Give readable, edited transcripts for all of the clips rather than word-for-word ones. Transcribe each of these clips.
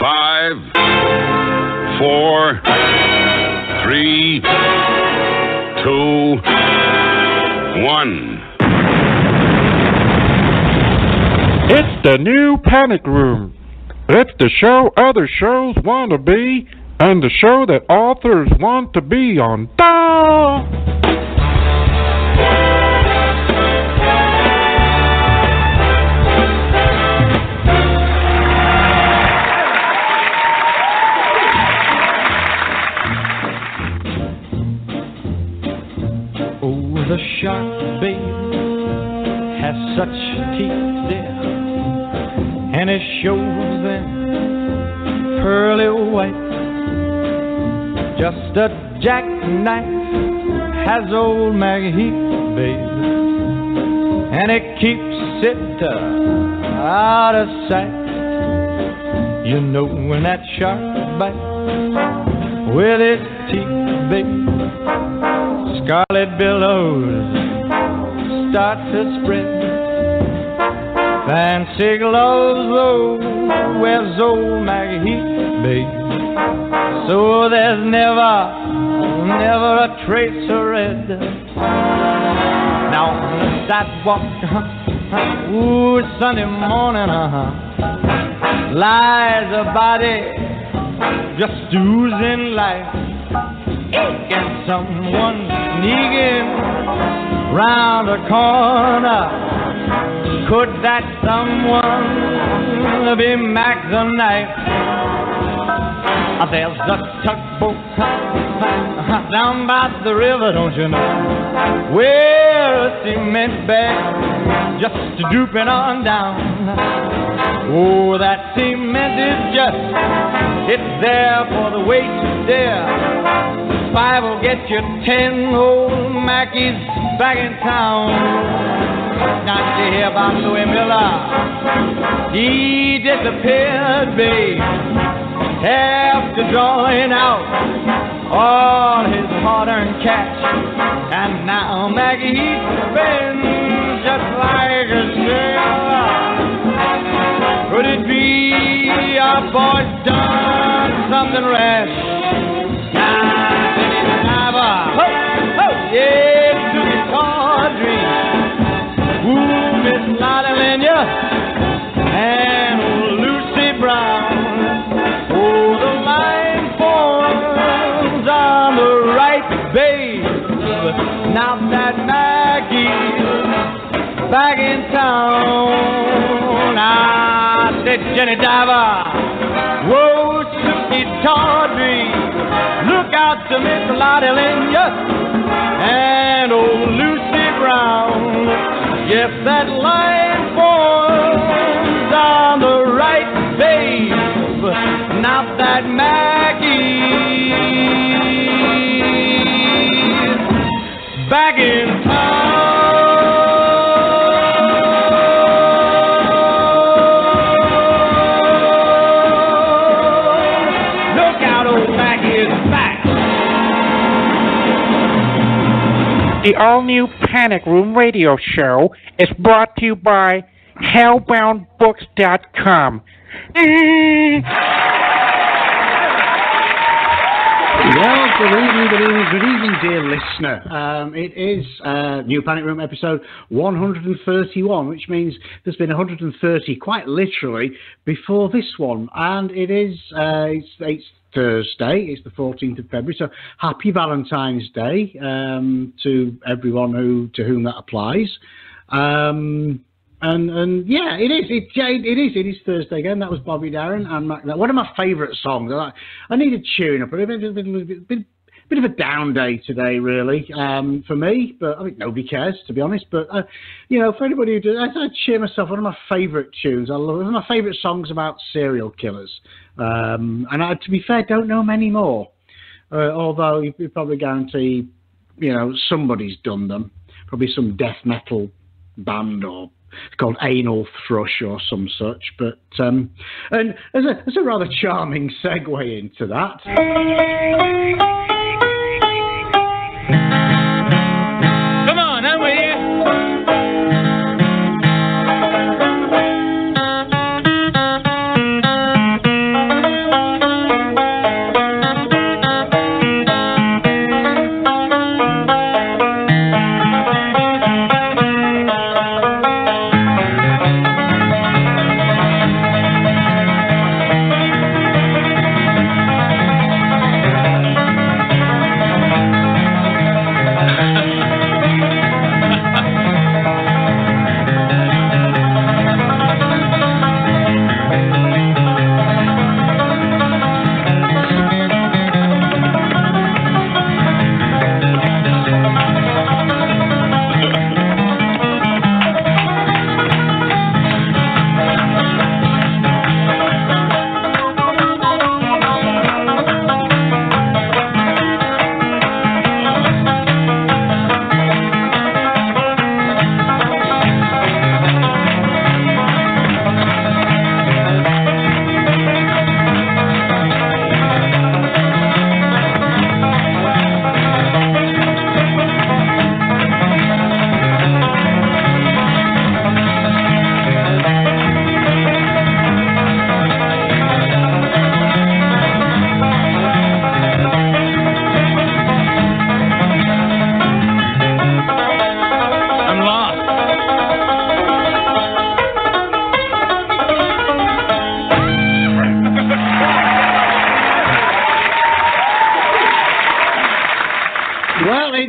5, 4, 3, 2, 1. It's the new Panic Room. It's the show other shows want to be, and the show that authors want to be on. Oh, the shark, babe, has such teeth, dear, and it shows them pearly white. Just a jackknife has old Maggie Heath, babe, and it keeps it out of sight. You know when that shark bites with its teeth, babe, scarlet billows start to spread. Fancy gloves, though, wears old Maggie Heath, babe, so there's never a trace of red. Now on the sidewalk, ooh, Sunday morning, lies a body just oozing life, and someone sneaking round a corner. Could that someone be Mac the Knife? There's a tugboat down by the river, don't you know, where a cement bag just drooping on down. Oh, that cement is just, it's there for the weight to dare. 5 will get you 10 old Mackies back in town. Now you hear about Louis Miller, he disappeared, babe, after drawing out all his hard-earned cash. And now Maggie spends just like a sailor. Could it be our boy done something rash? Yeah, to the tawdry, ooh, Miss Lottie Lenya and Lucy Brown. Oh, the line forms on the right, babe. Now that Maggie's back in town. I said, Jenny Diver, whoa, Susie Tawdry, look out to Miss Lottie Lenya and old Lucy Brown. Yes, that line forms on the right, babe. Now that Maggie's back in town. Look out, old Maggie is back. The all-new Panic Room radio show is brought to you by hellboundbooks.com. Well, good evening, dear listener. It is New Panic Room episode 131, which means there's been 130, quite literally, before this one. And it is, it's Thursday, it's the 14th of February, so happy Valentine's Day to everyone to whom that applies. And yeah, it is Thursday again. That was Bobby Darin and Mac. One of my favourite songs. I needed cheering up. A bit of a down day today, really, for me. But I mean, nobody cares, to be honest. But you know, for anybody who does, I cheer myself. One of my favourite tunes. One of my favourite songs about serial killers. And to be fair, don't know many more. Although you probably guarantee, you know, somebody's done them. Probably some death metal band, or it's called Anal Thrush or some such. But and as a rather charming segue into that. Come on, I'm with you.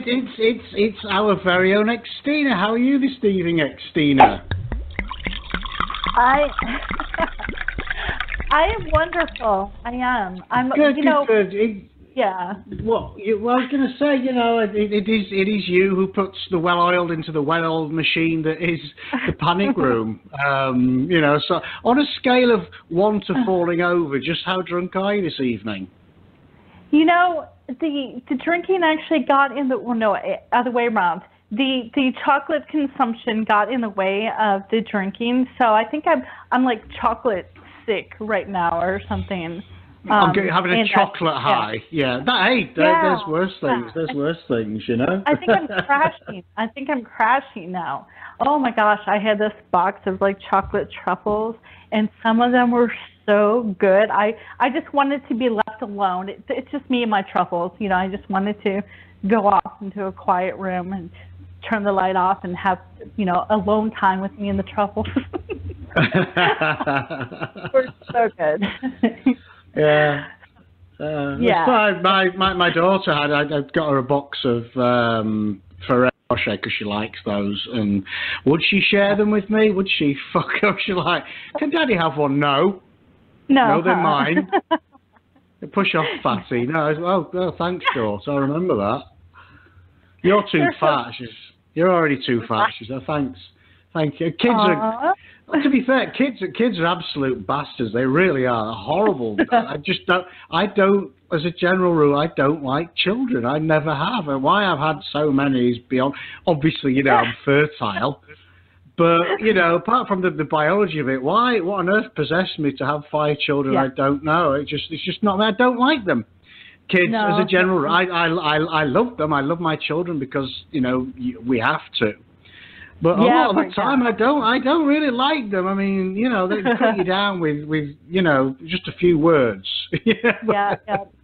it's our very own Xtina. How are you this evening, Xtina? I am wonderful. I am. I'm. Good, good. Yeah. Well, I was going to say, it is you who puts the well-oiled into the well-oiled machine that is the panic room. So on a scale of 1 to falling over, just how drunk are you this evening? The drinking actually got in the other way around. The chocolate consumption got in the way of the drinking, so I think I'm like chocolate sick right now or something. I'm having a chocolate high. Yeah. There's worse things. There's worse things, I think I'm crashing now. Oh my gosh, I had this box of like chocolate truffles, and some of them were so good. I just wanted to be left alone. It's just me and my truffles. I just wanted to go off into a quiet room and turn the light off and have, alone time with me and the truffles. We're so good. Yeah. My daughter I'd got her a box of Ferrero Rocher because she likes those, and would she share them with me? Would she? Fuck up. She like, can Daddy have one? No, they're mine. Push off, fatty. No, oh, thanks, daughter. I remember that. You're too fat. You're already too fat. She said, thanks. Thank you. Kids are. To be fair, kids are absolute bastards. They really are. They're horrible. I don't, as a general rule, I don't like children. I never have. And why I've had so many is beyond, obviously, I'm fertile. But, apart from the biology of it, what on earth possessed me to have 5 children? Yeah. I don't know. It's just not, I don't like them. Kids, as a general rule, I love them. I love my children because, we have to. But a lot of the time, I don't really like them. I mean, they cut you down with just a few words. Yeah.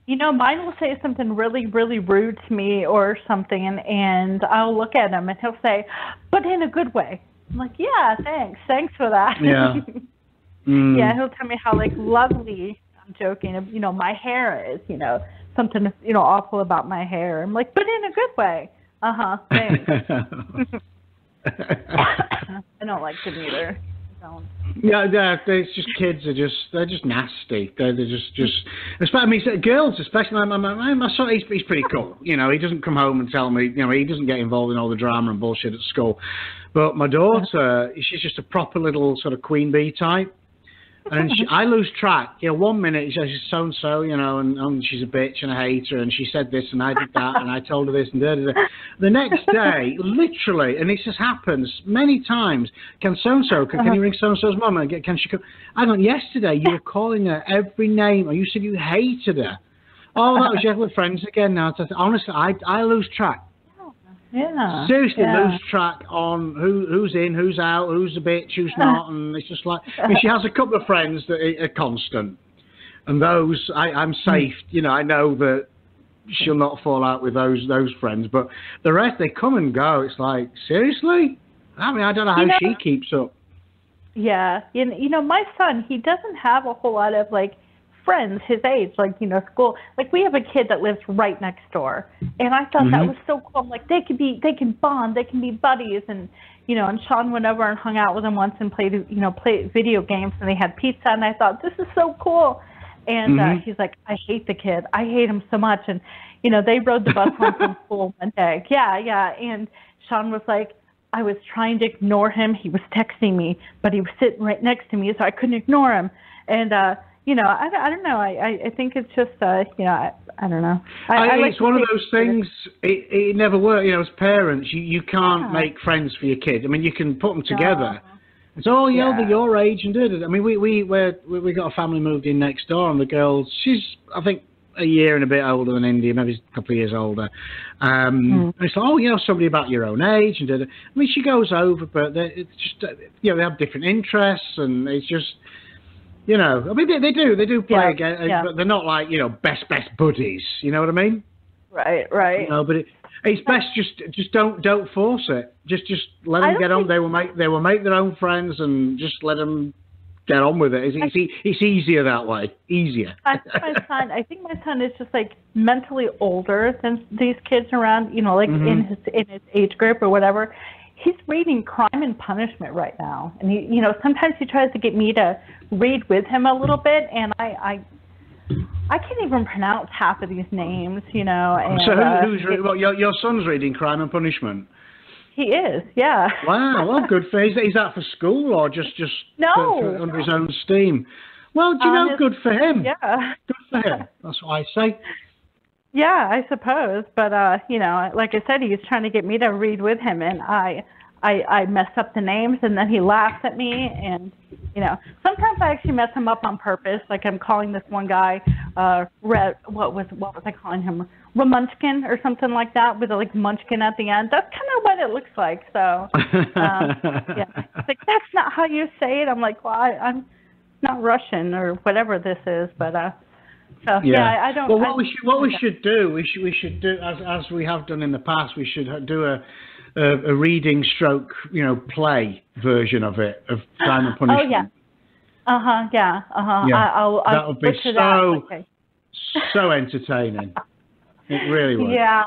Mine will say something really, really rude to me or something, and I'll look at him and he'll say, but in a good way. I'm like, yeah, thanks for that. Yeah. Yeah, he'll tell me how lovely, I'm joking, my hair is, something, awful about my hair. I'm like, but in a good way. Thanks. I don't like them either. Yeah, it's just kids they're just nasty. They're just especially girls, especially my son. He's pretty cool. He doesn't come home and tell me. He doesn't get involved in all the drama and bullshit at school. But my daughter, she's just a proper little sort of queen bee type. And I lose track. 1 minute she's so and so, and she's a bitch and I hate her, and she said this and I did that and I told her this and da da da. The next day, literally, and this just happens many times. Can so and so? Can you ring so and so's mum? And can she come? I go, yesterday you were calling her every name, or you said you hated her. Oh, that was you with friends again now. Honestly, I lose track. Yeah. Seriously, lose track on who's in, who's out, who's a bitch, who's not, and it's just like she has a couple of friends that are constant, and those I'm safe. I know that she'll not fall out with those friends, but the rest they come and go. It's like, seriously? I mean, I don't know how she keeps up. Yeah, my son, he doesn't have a whole lot of friends his age, school. We have a kid that lives right next door, and I thought that was so cool. They can bond, they can be buddies, and and Sean went over and hung out with him once and played video games, and they had pizza, and I thought, this is so cool. And he's like, I hate the kid. I hate him so much. And they rode the bus home from school one day. Yeah, and Sean was like, I was trying to ignore him. He was texting me, but he was sitting right next to me, so I couldn't ignore him. And I don't know. I think it's just, I don't know. It's one of those things, it never works. As parents, you can't make friends for your kids. I mean, you can put them together. It's they're your age and did it. I mean, we got a family moved in next door, and the girl, she's, I think, a year and a bit older than India, maybe a couple of years older. And it's like, somebody about your own age and did it. I mean, she goes over, but it's just, they have different interests, and it's just, I mean, they do play again, but they're not like, best buddies. You know what I mean? Right. But it's best just don't force it. Just let them get on. They will make their own friends, and just let them get on with it. It's easier that way. Easier. I think my son is just like mentally older than these kids around, like in his age group or whatever. He's reading Crime and Punishment right now, and he, sometimes he tries to get me to read with him a little bit, and I can't even pronounce half of these names, And, so who's reading? Well, your son's reading Crime and Punishment. He is, yeah. Wow, well, good for him. Is that for school or just no under his own steam? Well, good for him. Yeah, good for him. That's what I say. Yeah, I suppose, but like I said, he's trying to get me to read with him, and I mess up the names, and then he laughs at me, and sometimes I actually mess him up on purpose. Like I'm calling this one guy, what was I calling him? Ramunchkin or something like that, with a munchkin at the end. That's kind of what it looks like. So, yeah, it's like that's not how you say it. I'm like, well, I'm not Russian or whatever this is, but so yeah, I don't. Well, what we should do, as we have done in the past, we should do a reading stroke, play version of it, of Crime and Punishment. Oh yeah. Yeah. I'll that would be so entertaining. It really would. Yeah,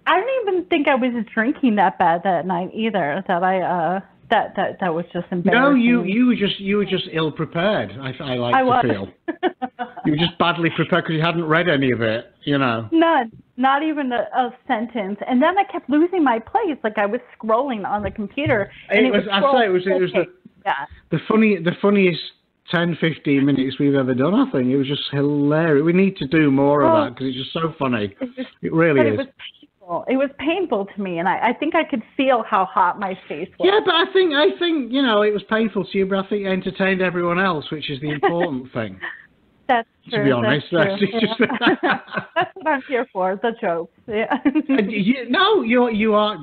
I don't even think I was drinking that bad that night either. That I that was just embarrassing. No, you were just ill prepared. I to feel. You were just badly prepared because you hadn't read any of it. None, not even a sentence. And then I kept losing my place. Like I was scrolling on the computer. And it was the funniest 10-15 minutes we've ever done. I think it was just hilarious. We need to do more of that because it's just so funny. It really is. It was painful. It was painful to me, and I think I could feel how hot my face was. Yeah, but I think it was painful to you, but I think it entertained everyone else, which is the important thing. That's true. To be honest, that's what I'm here for. The jokes. Yeah. You are.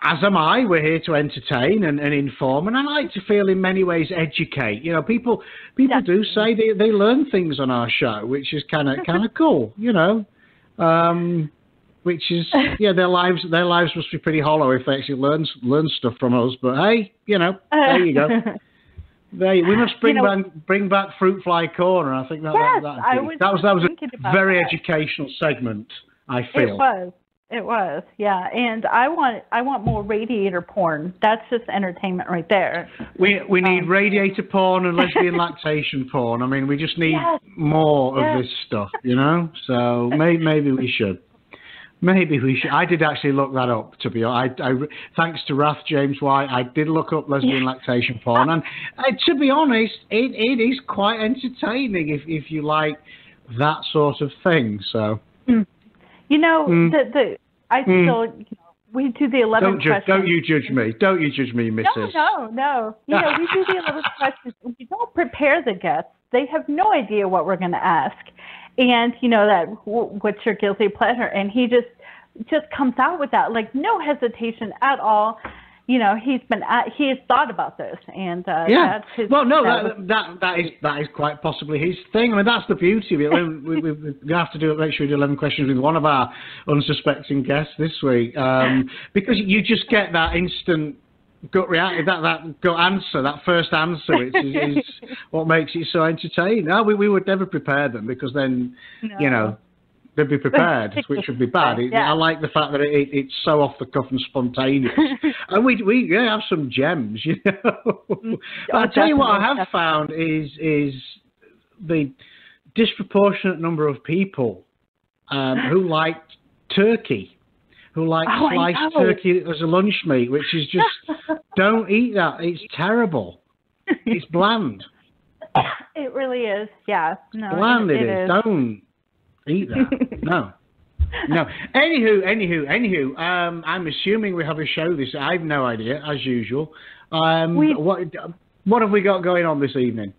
As am I. We're here to entertain and inform, and I like to feel in many ways educate. People do say they learn things on our show, which is kind of cool. Which is their lives must be pretty hollow if they actually learn stuff from us. But hey, there you go. We must bring back Fruit Fly Corner. I think that was a very educational segment. I feel it was, yeah. And I want more radiator porn. That's just entertainment right there. We need radiator porn and lesbian lactation porn. I mean, we just need more of this stuff, So maybe we should. Maybe we should. I did actually look that up, to be honest. Thanks to Wrath James White, I did look up lesbian lactation porn. And to be honest, it is quite entertaining if you like that sort of thing. So, I still, we do the 11 questions. Don't you judge me. Don't you judge me, Mrs. No. We do the 11 questions. We don't prepare the guests. They have no idea what we're going to ask. And, what's your guilty pleasure? And he just comes out with that, no hesitation at all. He has thought about this, and that's his. Well, no, that is quite possibly his thing. I mean, that's the beauty of it. We have to make sure we do 11 questions with one of our unsuspecting guests this week, because you just get that instant gut reaction, that gut answer, that first answer, which is what makes it so entertaining. No, we would never prepare them because then, they'd be prepared, which would be bad. I like the fact that it's so off the cuff and spontaneous. And we have some gems, I'll tell you what I have found is the disproportionate number of people who like turkey. Who like sliced turkey as a lunch meat, which is just, don't eat that. It's terrible. It's bland. It really is, yeah. No, bland it is. Don't eat that. No. Anywho, I'm assuming we have a show this. I have no idea, as usual. What have we got going on this evening?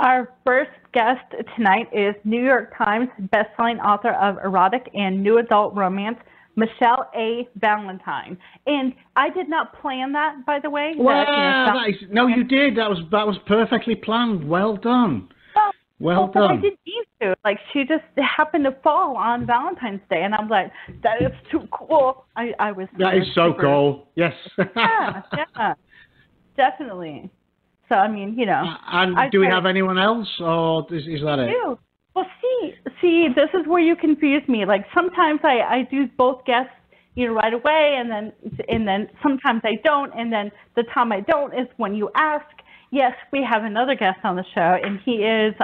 Our first guest tonight is New York Times bestselling author of erotic and new adult romance, Michelle A. Valentine. And I did not plan that, by the way. Well, you did. That was perfectly planned. Well done. Well done. But I didn't need to. She just happened to fall on Valentine's Day, and I'm like, that is too cool. That is so cool. Yes. Yeah, definitely. So, I mean, you know. And do we have anyone else, or is that it? Do. Well, see, this is where you confuse me. Like, sometimes I do both guests, you know, right away, and then sometimes I don't, and then the time I don't is when you ask. Yes, we have another guest on the show, and he is,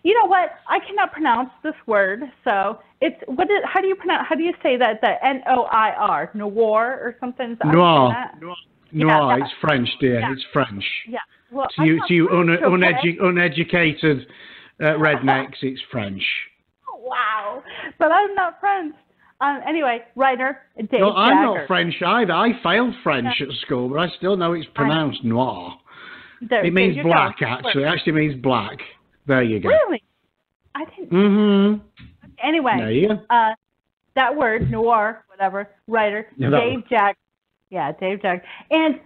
you know what? I cannot pronounce this word, so it's how do you say that? The Noir, noir or something? Noir. Noir. It's French, dear. Yeah. It's French. Yeah. Well, to you uneducated rednecks, it's French. Wow, but I'm not French. Anyway, writer Dave. No, I'm Jaggers. not French either. I failed French at school, but I still know it's pronounced noir. It means black, actually. It actually means black. There you go. Really? I didn't. Mm-hmm. Anyway, there you go. That word, noir, whatever, writer, Dave Jaggers. Yeah, Dave Jaggers. And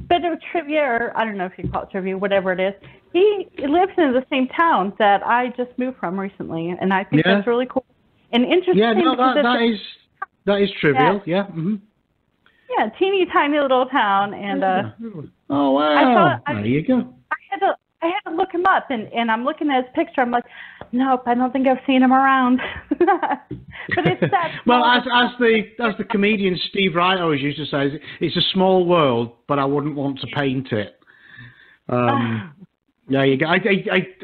bit of trivia, or I don't know if you call it trivia, whatever it is. He lives in the same town that I just moved from recently, and I think that's really cool and interesting. Yeah, no, that is trivial. Yeah. Mm-hmm. Yeah, teeny tiny little town, and oh wow, there you go. I had to look him up, and I'm looking at his picture. I'm like, nope, I don't think I've seen him around. But it's that. Well, as the comedian Steve Wright always used to say, it's a small world, but I wouldn't want to paint it. There you go.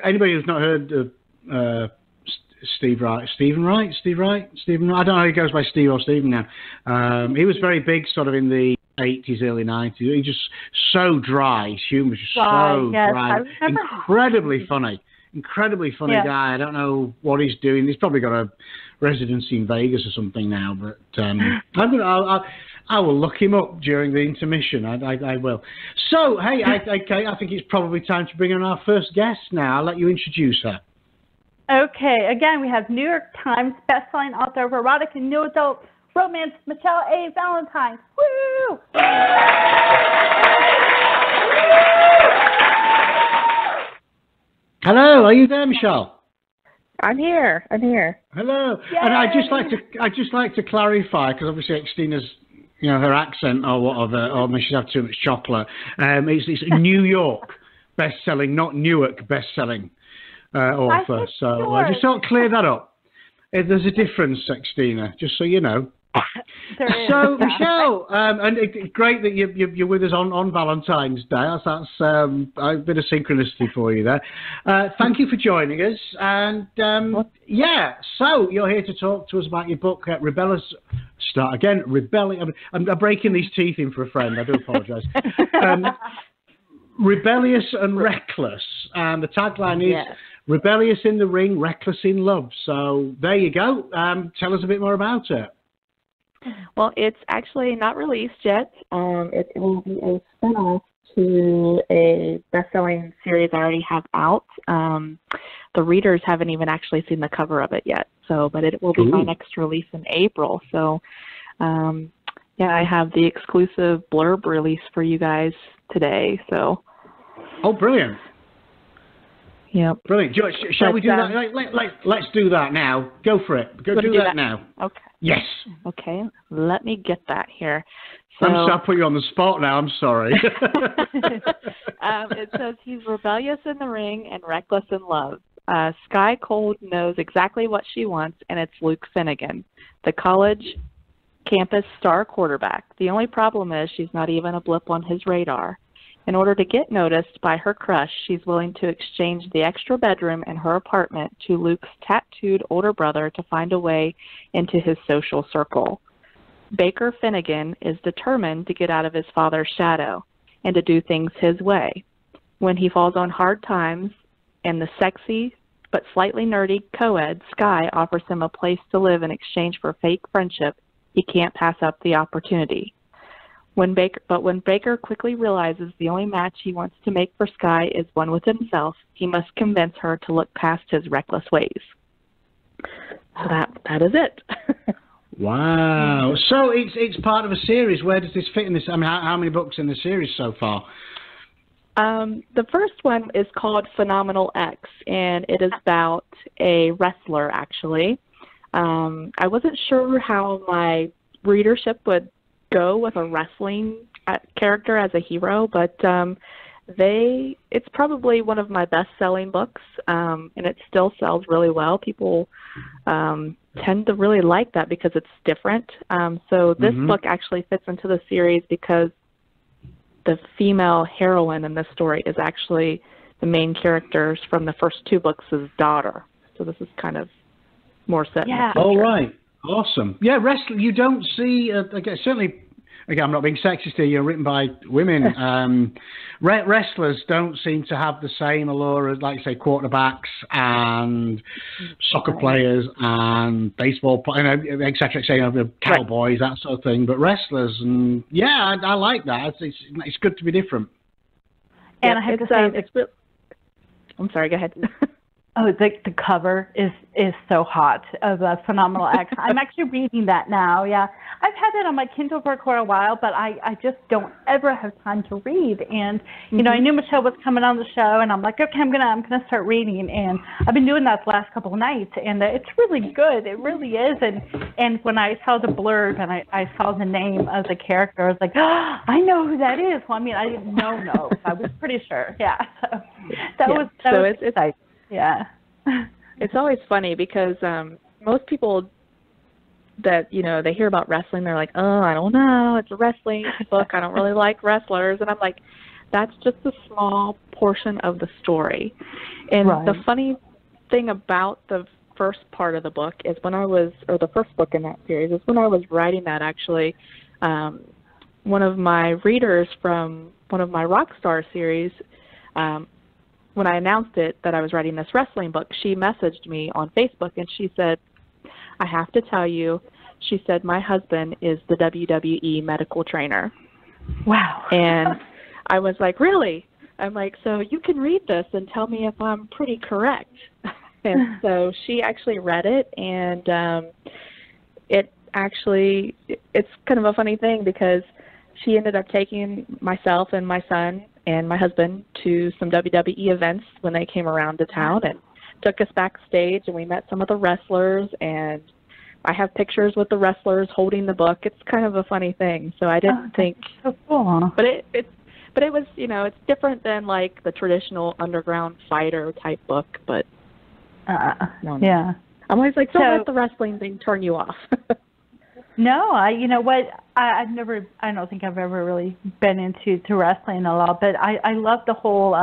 Anybody who's not heard of Steve Wright, Stephen Wright. I don't know how he goes by Steve or Stephen now. He was very big sort of in the 80s, early 90s. He just so dry. His humor was so dry. Incredibly funny guy. I don't know what he's doing. He's probably got a residency in Vegas or something now, but I will look him up during the intermission. I will. So, hey, I think it's probably time to bring in our first guest now. I'll let you introduce her. Okay, again, we have New York Times bestselling author of erotic and new adult romance, Michelle A. Valentine. Woo! Hello, are you there, Michelle? I'm here. Hello. Yay! And I'd just like to clarify, because obviously Xtina's, you know, her accent or whatever, or she's had too much chocolate. It's New York best-selling, not Newark best-selling author. So I just thought clear that up. There's a difference, Xtina, just so you know. So Michelle, and it's great that you're with us on Valentine's Day. That's a bit of synchronicity for you there. Thank you for joining us. And so you're here to talk to us about your book, Rebellious. Start again, Rebellion. I'm breaking these teeth in for a friend. I do apologise. Rebellious and Reckless. And the tagline is Rebellious in the Ring, Reckless in Love. So there you go. Tell us a bit more about it. Well, it's actually not released yet. It will be a spinoff to a best-selling series I already have out. The readers haven't even actually seen the cover of it yet. But it will be my next release in April. So, I have the exclusive blurb release for you guys today. So. Oh, brilliant. Yep. Brilliant. Shall we do that? Let's do that now. Go for it. Go do that now. Okay. Yes. Okay. Let me get that here. So, I'm sorry, I put you on the spot now. I'm sorry. It says he's rebellious in the ring and reckless in love. Sky Cold knows exactly what she wants, and it's Luke Finnegan, the college campus star quarterback. The only problem is she's not even a blip on his radar. In order to get noticed by her crush, she's willing to exchange the extra bedroom in her apartment to Luke's tattooed older brother to find a way into his social circle. Baker Finnegan is determined to get out of his father's shadow and to do things his way. When he falls on hard times and the sexy but slightly nerdy co-ed Sky offers him a place to live in exchange for fake friendship, he can't pass up the opportunity. When Baker quickly realizes the only match he wants to make for Sky is one with himself, he must convince her to look past his reckless ways. So that is it. Wow. So it's part of a series. Where does this fit in this? I mean, how many books in the series so far? The first one is called Phenomenal X, and it is about a wrestler, actually. I wasn't sure how my readership would go with a wrestling character as a hero, but it's probably one of my best-selling books, and it still sells really well. People tend to really like that because it's different. So this book actually fits into the series because the female heroine in this story is actually the main characters from the first two books' daughter. So this is kind of more set in the future. All right. Awesome. Yeah, wrestling, you don't see, certainly, again, I'm not being sexist here, you're written by women. Wrestlers don't seem to have the same allure as, like, say, quarterbacks and soccer players and baseball players, et cetera, cowboys, that sort of thing. But wrestlers, and yeah, I like that. It's good to be different. And I have to say, I'm sorry, go ahead. Oh, the cover is so hot of a phenomenal X. I'm actually reading that now. Yeah, I've had it on my Kindle for quite a while, but I just don't ever have time to read. And you know, I knew Michelle was coming on the show, and I'm like, okay, I'm gonna start reading. And I've been doing that the last couple of nights, and it's really good. It really is. And when I saw the blurb and I saw the name of the character, I was like, oh, I know who that is. Well, I mean, I didn't know, but I was pretty sure. Yeah, so that was exciting. Yeah. It's always funny because most people that, you know, they hear about wrestling, they're like, oh, I don't know, it's a wrestling book, I don't really like wrestlers. And I'm like, that's just a small portion of the story. And the funny thing about the first part of the book is the first book in that series is when I was writing that, actually, one of my readers from one of my Rockstar series, when I announced it that I was writing this wrestling book, she messaged me on Facebook and she said, I have to tell you, she said, my husband is the WWE medical trainer. Wow. And I was like, really? I'm like, so you can read this and tell me if I'm pretty correct. And so she actually read it, and it's kind of a funny thing because she ended up taking myself and my son and my husband to some WWE events when they came around to town, and took us backstage, and we met some of the wrestlers, and I have pictures with the wrestlers holding the book. It's kind of a funny thing. So I didn't think, so cool. But it was, you know, it's different than like the traditional underground fighter type book, but yeah. I'm always like, don't let the wrestling thing turn you off. No, you know what, I don't think I've ever really been into wrestling a lot, but I love the whole,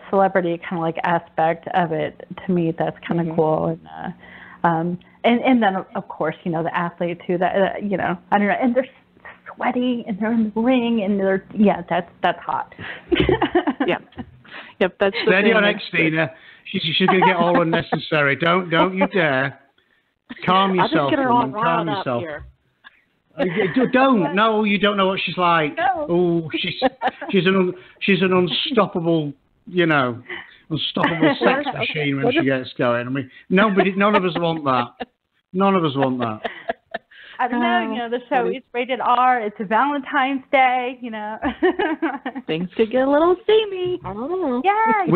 celebrity kind of like aspect of it. To me, that's kind of cool. And then, of course, you know, the athlete too, that, I don't know, and they're sweaty and they're in the ring and that's hot. Yep, that's the Steady on Xtina. She's going to get all unnecessary. Don't you dare. Calm yourself. Calm yourself. Don't. No, you don't know what she's like. No. Oh, she's an unstoppable, unstoppable sex machine when she gets going. I mean, none of us want that. None of us want that. I don't know. The show is rated R. It's a Valentine's Day. Things could get a little steamy. I don't know. Yeah.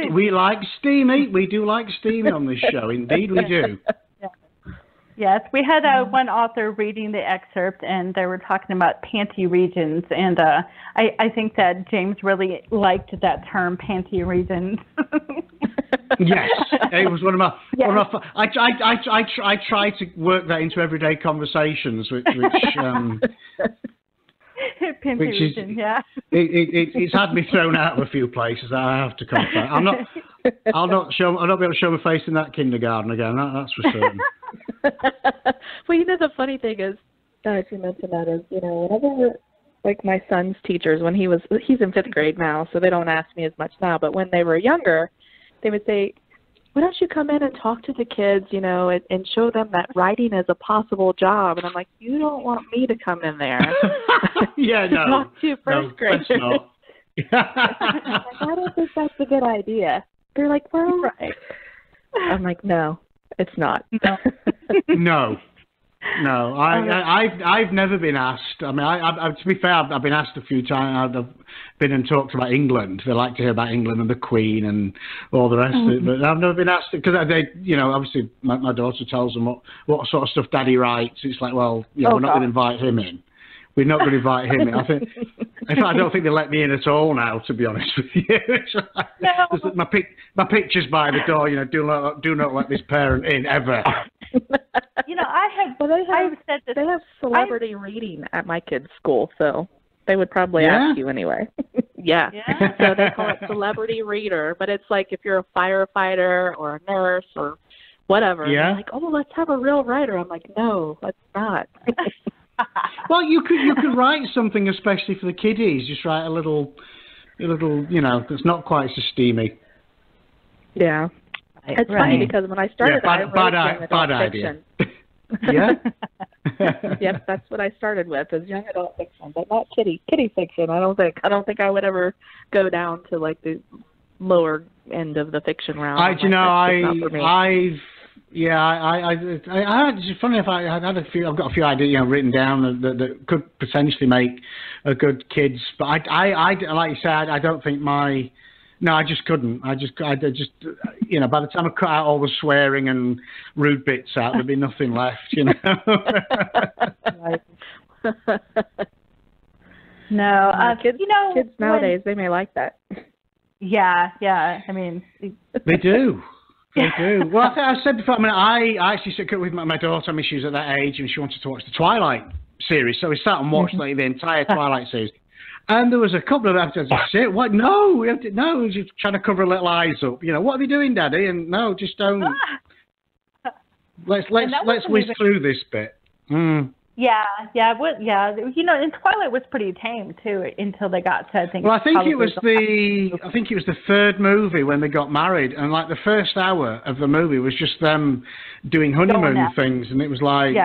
We like steamy. We do like steamy on this show. Indeed, we do. Yes, we had one author reading the excerpt, and they were talking about panty regions, and I think that James really liked that term, panty regions. Yes, it was one of my. I try to work that into everyday conversations, which it's had me thrown out of a few places. I have to confess. I'll not be able to show my face in that kindergarten again. That's for certain. Well, the funny thing is, if you mentioned that, is whenever like my son's teachers, when he's in 5th grade now, so they don't ask me as much now. But when they were younger, they would say, why don't you come in and talk to the kids, and show them that writing is a possible job? And I'm like, you don't want me to come in there. Talk to first grade. No. I don't think that's a good idea. They're like, well, right. I'm like, no, it's not. No. I've never been asked. I mean, to be fair, I've been asked a few times. I've been and talked about England. They like to hear about England and the Queen and all the rest of it. But I've never been asked because obviously my daughter tells them what sort of stuff Daddy writes. It's like, well, we're not going to invite him in. We're not going to invite him in. I think, in fact, I don't think they let me in at all now, to be honest with you. No. My picture's by the door, do not let this parent in, ever. They have celebrity reading at my kids' school, so they would probably ask you anyway. Yeah. So they call it celebrity reader, but it's like if you're a firefighter or a nurse or whatever. Yeah. Like, let's have a real writer. I'm like, no, let's not. Well, you could write something especially for the kiddies. Just write a little, that's not quite so steamy. Yeah. It's funny because when I started, I wrote young adult fiction. Yeah. Yep, that's what I started with, is young adult fiction, but not kitty fiction. I don't think I would ever go down to like the lower end of the fiction realm. It's funny if I've got a few ideas written down that could potentially make a good kids, but I like you said, I don't think I just couldn't. I just, by the time I cut out all the swearing and rude bits out, there'd be nothing left, No, kids nowadays, they may like that. Yeah. I mean, they do. They do. Well, I said before, I actually sit with my daughter. She was at that age and she wanted to watch the Twilight series. So we sat and watched the entire Twilight series. And there was a couple of episodes I said, "What? No, we have to. No, we're just trying to cover little eyes up. What are they doing, Daddy? And no, just don't. Let's whiz through this bit." Mm. Yeah. And Twilight was pretty tame too until they got to, I think. Well, I think it was the third movie when they got married, and like the first hour of the movie was just them doing honeymoon things, and it was like,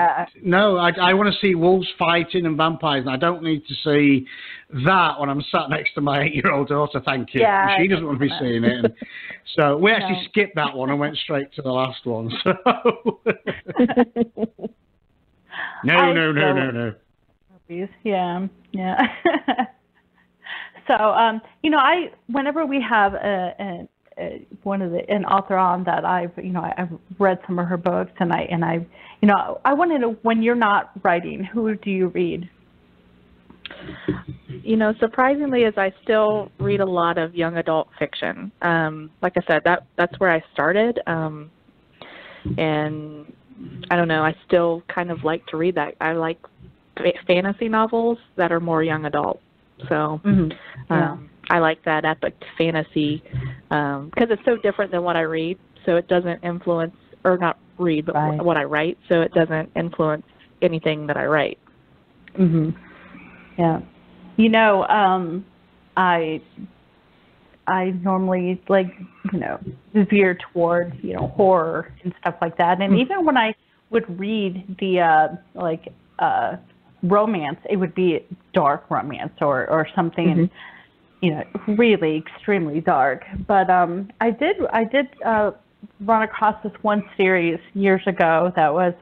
no, I want to see wolves fighting and vampires, and I don't need to see that when I'm sat next to my 8-year-old daughter. Thank you. Yeah, she doesn't want to be seeing it. And so we actually skipped that one and went straight to the last one. So. No. Yeah. So, whenever we have an author on that I've read some of her books, and I want to know, when you're not writing, who do you read? Surprisingly, is I still read a lot of young adult fiction. Like I said, that's where I started, and I don't know, I still kind of like to read that. I like fantasy novels that are more young adult. So I like that epic fantasy because it's so different than what I read. So it doesn't influence, or not read, but what I write. So it doesn't influence anything that I write. Mm-hmm. Yeah. I normally veer towards, horror and stuff like that. And even when I would read the, romance, it would be dark romance or something, really extremely dark. But I did run across this one series years ago that was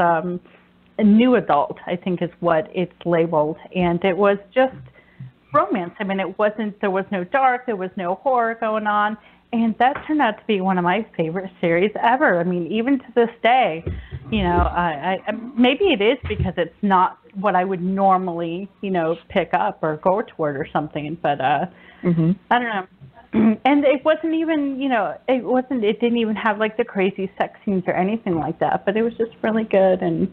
a new adult, I think is what it's labeled. And it was just romance. I mean, there was no dark, there was no horror going on, and that turned out to be one of my favorite series ever. I mean, even to this day, I maybe it is because it's not what I would normally, pick up or go toward or something, but I don't know. And it wasn't even, it didn't even have like the crazy sex scenes or anything like that, but it was just really good. And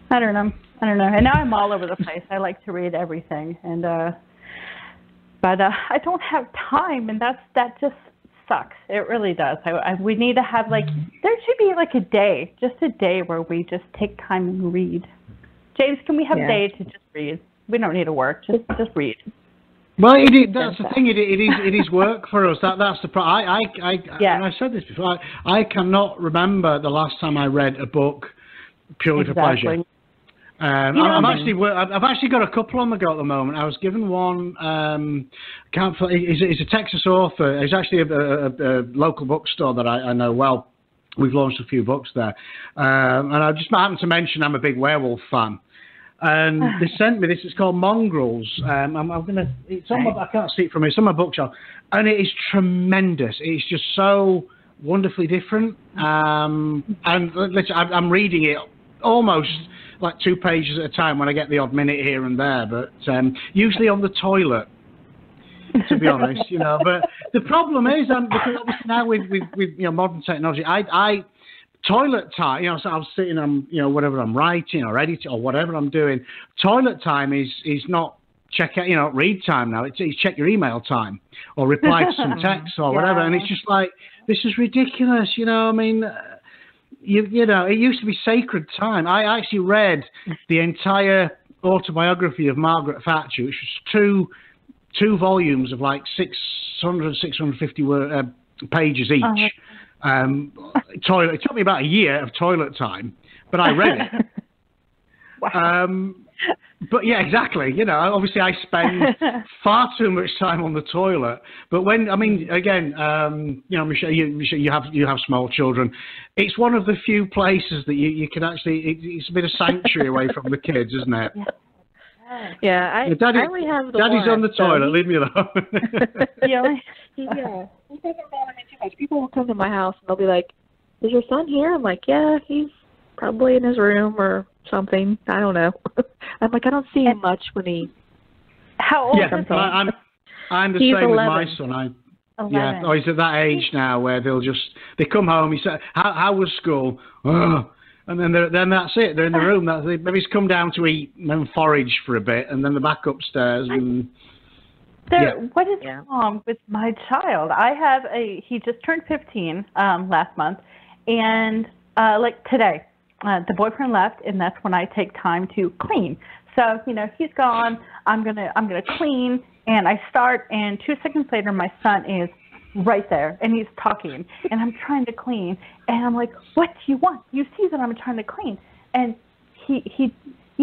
I don't know. And now I'm all over the place. I like to read everything, and but I don't have time, and that just sucks. It really does. We need to have there should be a day, just a day where we just take time and read. James, can we have a day to just read? We don't need to work. Just read. Well, that's the thing. It is work for us. That's the problem. And I said this before. I cannot remember the last time I read a book purely for pleasure. I've actually got a couple on the go at the moment. I was given one. He's a Texas author. He's actually a local bookstore that I know well. We've launched a few books there, and I just happened to mention I'm a big werewolf fan. And they sent me this. It's called Mongrels. It's on I can't see it from here. It's on my bookshelf, and it is tremendous. It's just so wonderfully different. And I'm reading it almost like 2 pages at a time when I get the odd minute here and there, but usually on the toilet, to be honest, But the problem is, because obviously now with modern technology, I toilet time, so I'm sitting on, whatever I'm writing or editing or whatever I'm doing. Toilet time is not check out, read time now. It's check your email time or reply to some text or whatever. And it's just like, this is ridiculous, I mean, it used to be sacred time. I actually read the entire autobiography of Margaret Thatcher, which was two volumes of like 650 pages each. Toilet. It took me about a year of toilet time, but I read it. Wow. But yeah, exactly. Obviously I spend far too much time on the toilet. But Michelle, you have small children. It's one of the few places that you can actually. It's a bit of sanctuary away from the kids, isn't it? Yeah, I only have the Daddy's one, on the toilet. Leave me alone. Yeah. He doesn't bother me too much. People will come to my house and they'll be like, "Is your son here?" I'm like, "Yeah, he's probably in his room or something. I don't know." I'm like, I don't see him much when he. How old is he? I'm the He's same 11. with my son. 11. Yeah, he's at that age now where they come home. He said, "How was school?" Oh. And then that's it. They're in the room. Maybe he's come down to eat and then forage for a bit, and then they're back upstairs. And what is wrong with my child? He just turned 15 last month, and like today, the boyfriend left, and that's when I take time to clean. So he's gone. I'm gonna clean, and I start, and 2 seconds later, my son is right there, and he's talking, and I'm trying to clean, and I'm like, "What do you want? You see that I'm trying to clean." And he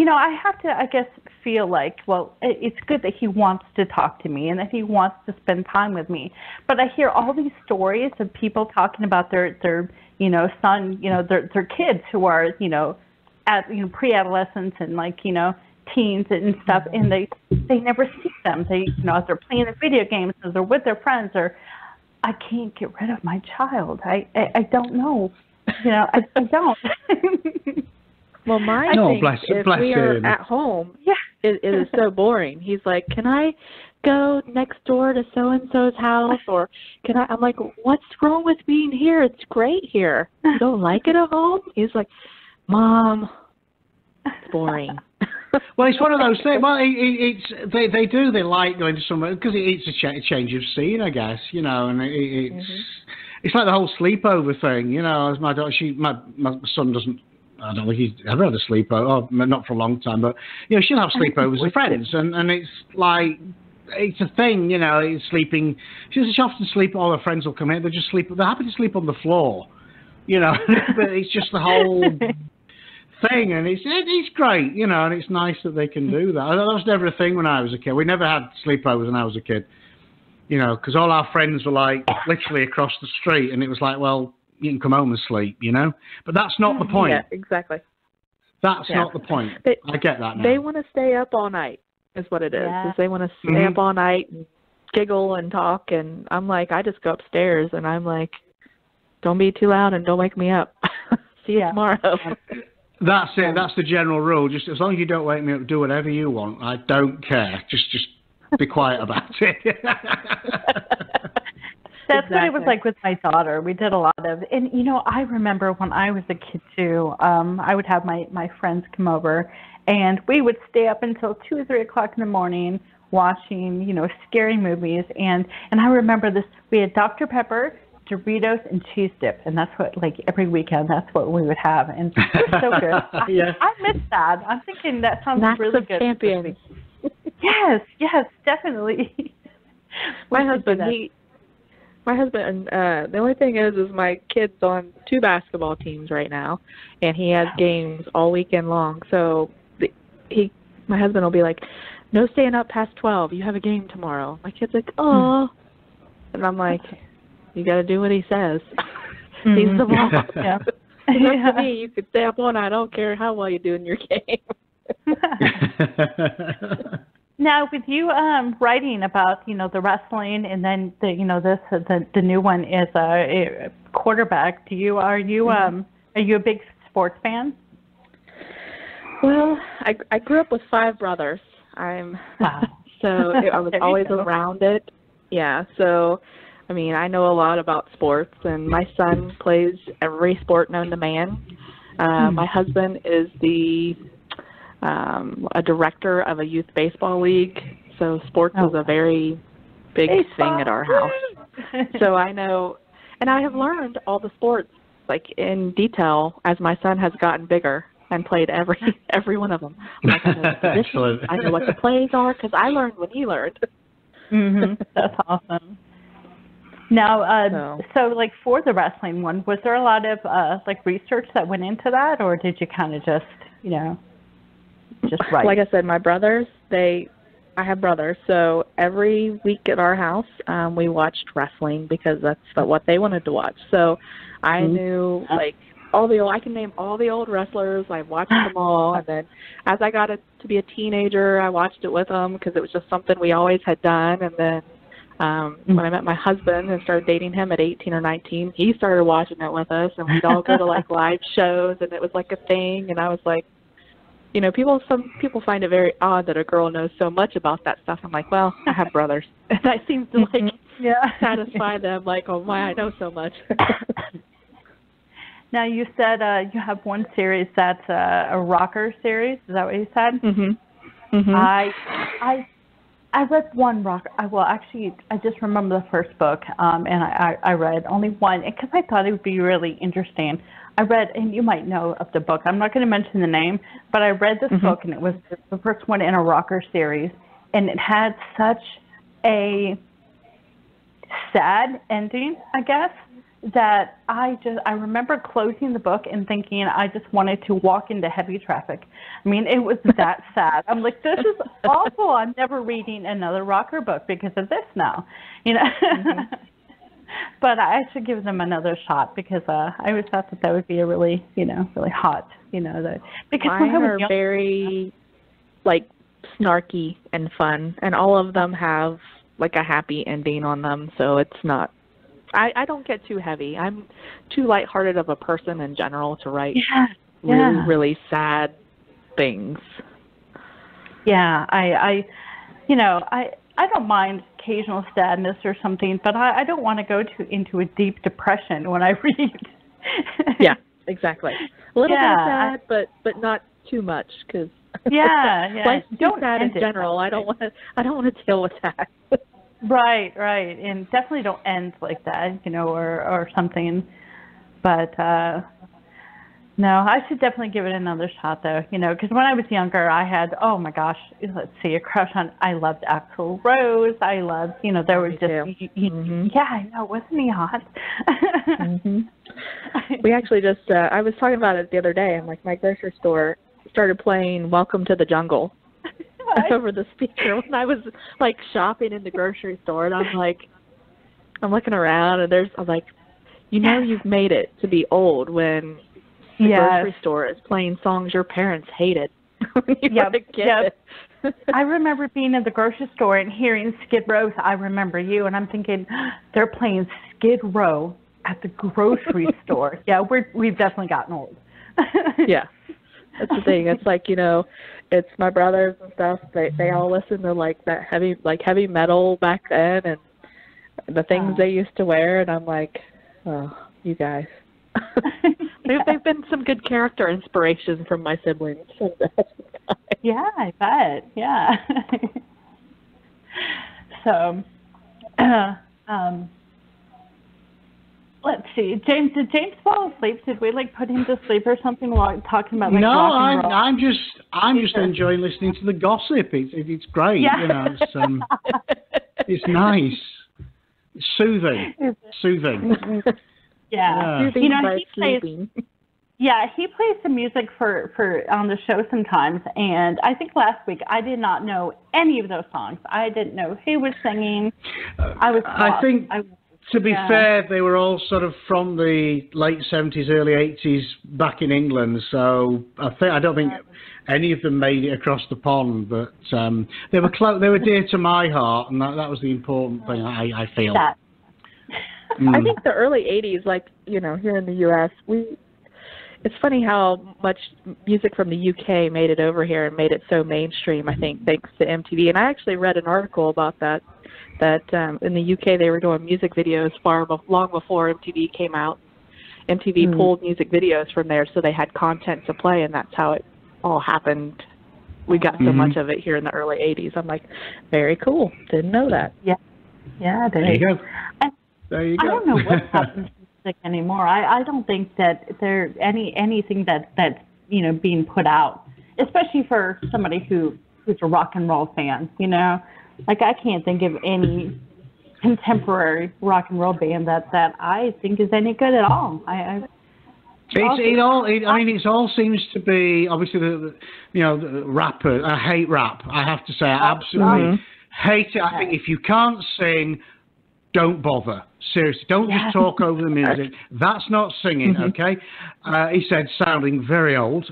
I have to, I guess, feel like, well, it's good that he wants to talk to me and that he wants to spend time with me. But I hear all these stories of people talking about their son, their kids who are, pre-adolescents and like, teens and stuff, and they never see them. They, as they're playing the video games, as they're with their friends, or I can't get rid of my child. I don't know. I don't. Well, my thing, if we are at home, it is so boring. He's like, "Can I go next door to so-and-so's house?" Or can I? I'm like, "What's wrong with being here? It's great here. You don't like it at home?" He's like, "Mom, it's boring." Well, it's one of those things. Well, they like going to somewhere because it's a change of scene, I guess, and it's like the whole sleepover thing, as my daughter, my son doesn't. I don't think he's ever had a sleepover, not for a long time, but she'll have sleepovers with friends, and it's like it's a thing, it's sleeping. She often sleep. All her friends will come in, they just sleep. They're happy to sleep on the floor, but it's just the whole thing, and it's great, and it's nice that they can do that. That was never a thing when I was a kid. We never had sleepovers when I was a kid, because all our friends were like literally across the street, and it was like, well, you can come home and sleep, But that's not the point. Yeah, exactly. That's not the point. I get that now. They want to stay up all night, is what it is. Yeah. Is they want to stay up all night and giggle and talk, and I'm like, I just go upstairs, and I'm like, don't be too loud and don't wake me up. See you tomorrow. That's it. That's the general rule. Just as long as you don't wake me up, do whatever you want. I don't care. Just be quiet about it. That's what it was like with my daughter. We did a lot of, and I remember when I was a kid too, I would have my friends come over, and we would stay up until 2 or 3 o'clock in the morning watching, scary movies. And I remember this, we had Dr. Pepper, Doritos, and cheese dip, and that's what, like, every weekend, that's what we would have, and it was so good. I miss that. I'm thinking that sounds really good. Champion. Yes, definitely. My husband, the only thing is my kid's on 2 basketball teams right now, and he has games all weekend long. So my husband will be like, "No staying up past 12. You have a game tomorrow." My kid's like, "Oh," and I'm like, "You got to do what he says." He's the mom. Yeah. For me, you could stay up all night. I don't care how well you do in your game. Now, with you writing about the wrestling, and then the new one is a quarterback. Are you a big sports fan? Well, I grew up with 5 brothers. So I was always around it. Yeah, so, I mean, I know a lot about sports, and my son plays every sport known to man. My husband is a director of a youth baseball league, so sports is a very big thing at our house. So I know, and I have learned all the sports, like, in detail as my son has gotten bigger and played every one of them. Like, I know the positions, I know what the plays are, because I learned when he learned. That's awesome. Now, so like for the wrestling one, was there a lot of like research that went into that, or did you kind of just, just write? Like I said, my brothers, I have brothers, so every week at our house, we watched wrestling because that's what they wanted to watch. So I knew like I can name all the old wrestlers. I watched them all, and then as I got to be a teenager, I watched it with them because it was just something we always had done. And then when I met my husband and started dating him at 18 or 19, he started watching it with us, and we'd all go to like live shows, and it was like a thing. And I was like, some people find it very odd that a girl knows so much about that stuff. I'm like, well, I have brothers, and that seems to like satisfy them. Like, oh my, I know so much. Now, you said you have one series that's a rocker series. Is that what you said? I read one rocker. I just remember the first book, and I read only one because I thought it would be really interesting. I read, and you might know of the book. I'm not going to mention the name, but I read this book, and it was the first one in a rocker series, and it had such a sad ending, I guess, that I remember closing the book and thinking I just wanted to walk into heavy traffic. I mean, it was that sad. I'm like, this is awful. I'm never reading another rocker book because of this now, But I should give them another shot because I always thought that would be a really, really hot, because mine are very, like, snarky and fun, and all of them have like a happy ending on them, so it's not. I don't get too heavy. I'm too lighthearted of a person in general to write really, really sad things. Yeah, I don't mind occasional sadness or something, but I don't want to go into a deep depression when I read. Yeah, exactly. A little bit sad, but not too much, because life's too sad in general. I don't want to deal with that. Right, and definitely don't end like that, or something. But no, I should definitely give it another shot, though, because when I was younger, I had, oh my gosh, let's see, a crush on. I loved Axl Rose. I loved, there was just, I know, wasn't he hot? We actually just, I was talking about it the other day, and like my grocery store started playing "Welcome to the Jungle." Over the speaker when I was like shopping in the grocery store, and I'm looking around, and I'm like, you've made it to be old when the grocery store is playing songs your parents hated. I remember being in the grocery store and hearing Skid Row's "I Remember You," and I'm thinking, they're playing Skid Row at the grocery store. Yeah, we've definitely gotten old. Yeah, that's the thing. It's like, it's my brothers and stuff. They all listen to like that heavy metal back then, and the things they used to wear, and I'm like, oh, you guys. They've been some good character inspiration from my siblings. Yeah, I bet. Yeah. So, let's see. Did James fall asleep? Did we put him to sleep or something while talking about no, rock and roll? I'm just enjoying listening to the gossip. It's great. Yeah. It's nice. It's soothing. Yeah. He plays some music for on the show sometimes, and I think last week I did not know any of those songs. I didn't know who was singing. I think. To be fair, they were all sort of from the late 70s, early 80s back in England, so I don't think any of them made it across the pond, but they were dear to my heart, and that was the important thing, I feel. I think the early 80s, here in the U.S., it's funny how much music from the UK made it over here and made it so mainstream, I think, thanks to MTV. And I actually read an article about that in the UK they were doing music videos long before MTV came out. MTV pulled music videos from there so they had content to play, and that's how it all happened. We got so much of it here in the early 80s. I'm like, very cool. Didn't know that. Yeah, there you go. There you go. I don't know what happens to music anymore. I don't think that there anything that's being put out, especially for somebody who's a rock and roll fan. Like I can't think of any contemporary rock and roll band that I think is any good at all. It all seems to be obviously the rapper. I hate rap. I have to say, I absolutely hate it. I think if you can't sing, don't bother. Seriously, don't just talk over the music. That's not singing, okay? He said, sounding very old.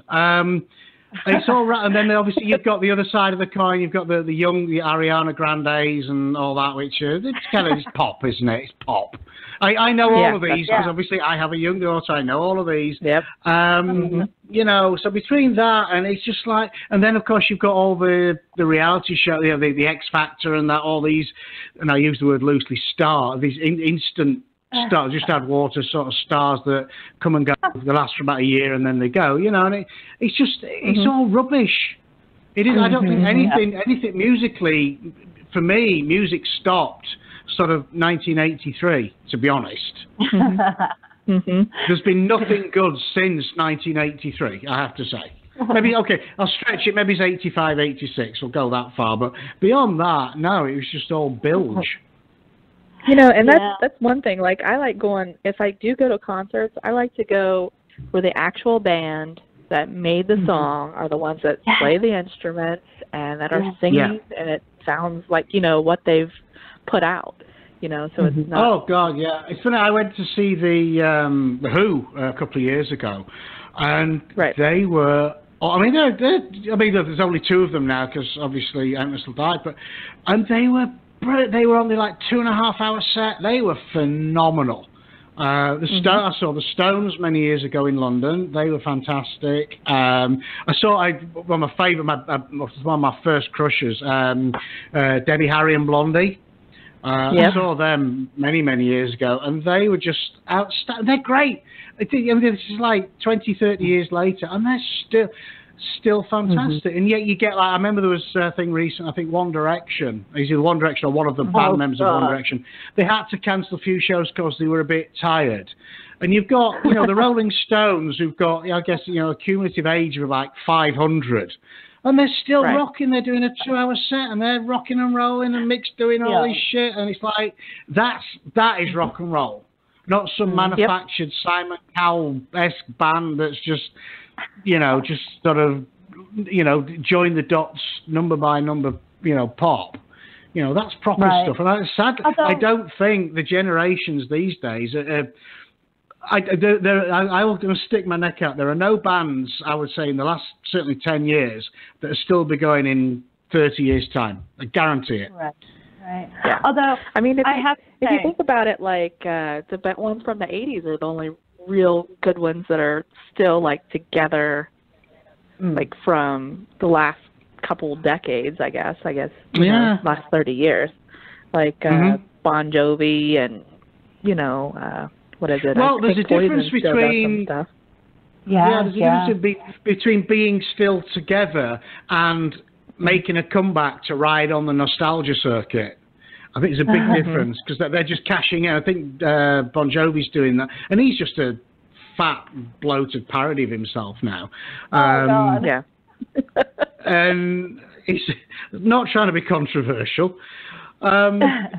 It's all right, and then obviously you've got the other side of the coin. You've got the Ariana Grandes and all that, which it's kind of pop, isn't it? It's pop. I know all of these because obviously I have a young daughter. I know all of these. Yep. So between that and it's just like, and then of course you've got all the reality show, the X Factor and that, all these, and I use the word loosely, these instant stars, just add water sort of stars that come and go. They last for about a year and then they go. And it's just it's all rubbish. It is. I don't think anything musically, for me, music stopped sort of 1983, to be honest. There's been nothing good since 1983, I have to say. Maybe, okay, I'll stretch it, maybe it's 85, 86, we'll go that far, but beyond that, no, it was just all bilge. And that's one thing, like, I like going, if I do go to concerts, I like to go where the actual band that made the song are the ones that play the instruments and that are singing, and it sounds like, what they've put out, so it's not... Oh, God, yeah. It's funny, I went to see the Who a couple of years ago, and they were... there's only two of them now, because obviously Entwistle died, and they were only like 2.5 hour set. They were phenomenal. I saw the Stones many years ago in London. They were fantastic. One of my first crushes, Debbie Harry and Blondie. I saw them many, many years ago, and they were just outstanding. They're great. This is like 20, 30 years later, and they're still fantastic. And yet you get, like, I remember there was a thing recent, I think One Direction, either One Direction or one of the band members of One Direction, they had to cancel a few shows because they were a bit tired. And you've got, the Rolling Stones, who've got, I guess, a cumulative age of like 500. And they're still rocking. They're doing a 2-hour set, and they're rocking and rolling, and Mick's doing all this shit. And it's like, that is rock and roll. Not some manufactured Simon Cowell-esque band that's just, just sort of, join the dots number by number, pop. That's proper stuff. And it's sad. I don't think the generations these days I'm going to stick my neck out. There are no bands, I would say, in the last certainly 10 years that will still be going in 30 years' time. I guarantee it. Right. Yeah. Although, if you think about it, like the ones from the 80s are the only real good ones that are still like together, like from the last couple decades, I guess. Last 30 years, like Bon Jovi and what is it? Well, there's a difference between there's a difference between being still together and making a comeback to ride on the nostalgia circuit. I think there's a big difference because they're just cashing in. I think Bon Jovi's doing that, and he's just a fat, bloated parody of himself now. God. Yeah. And he's not trying to be controversial. And I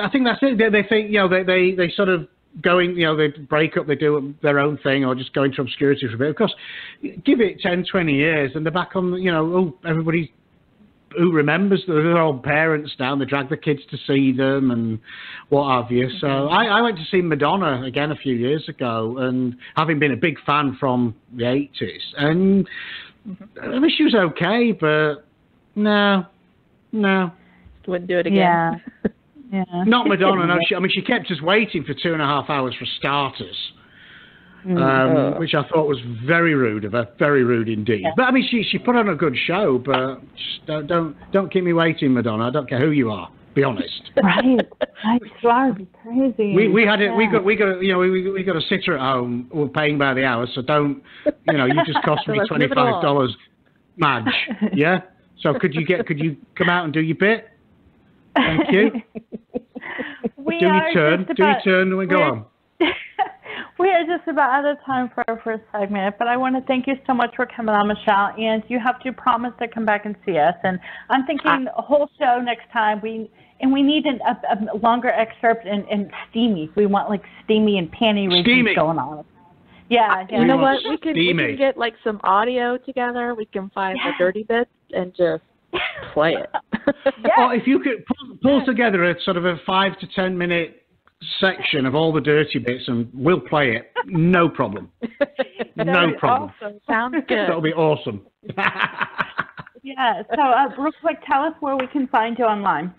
think that's it. They think, they sort of going, they break up, they do their own thing or just go into obscurity for a bit. Of course, give it 10, 20 years and they're back on, everybody who remembers their old parents now, they drag the kids to see them and what have you. So I went to see Madonna again a few years ago, and having been a big fan from the 80s, and I wish she was okay, but no. Wouldn't do it again. Yeah. Not Madonna. No, she kept us waiting for 2.5 hours for starters. which I thought was very rude of her, very rude indeed. Yeah. But I mean, she put on a good show, but just don't keep me waiting, Madonna. I don't care who you are. Be honest. Right. That'd be crazy. We got a sitter at home. We're paying by the hour, so don't. You just cost me $25, Madge. Yeah. So could you come out and do your bit? Thank you. Do your turn, and we go on. We are just about out of time for our first segment, but I want to thank you so much for coming on, Michelle, and you have to promise to come back and see us. And I'm thinking a whole show next time. We need a longer excerpt and steamy. We want like steamy and panty reviews going on. Yeah. You know what? We can get like some audio together. We can find the dirty bits and just play it. Or if you could pull together a sort of a 5 to 10 minute section of all the dirty bits, and we'll play it. No problem. No problem. Awesome. Sounds good. That'll be awesome. Yeah. So, real quick, tell us where we can find you online.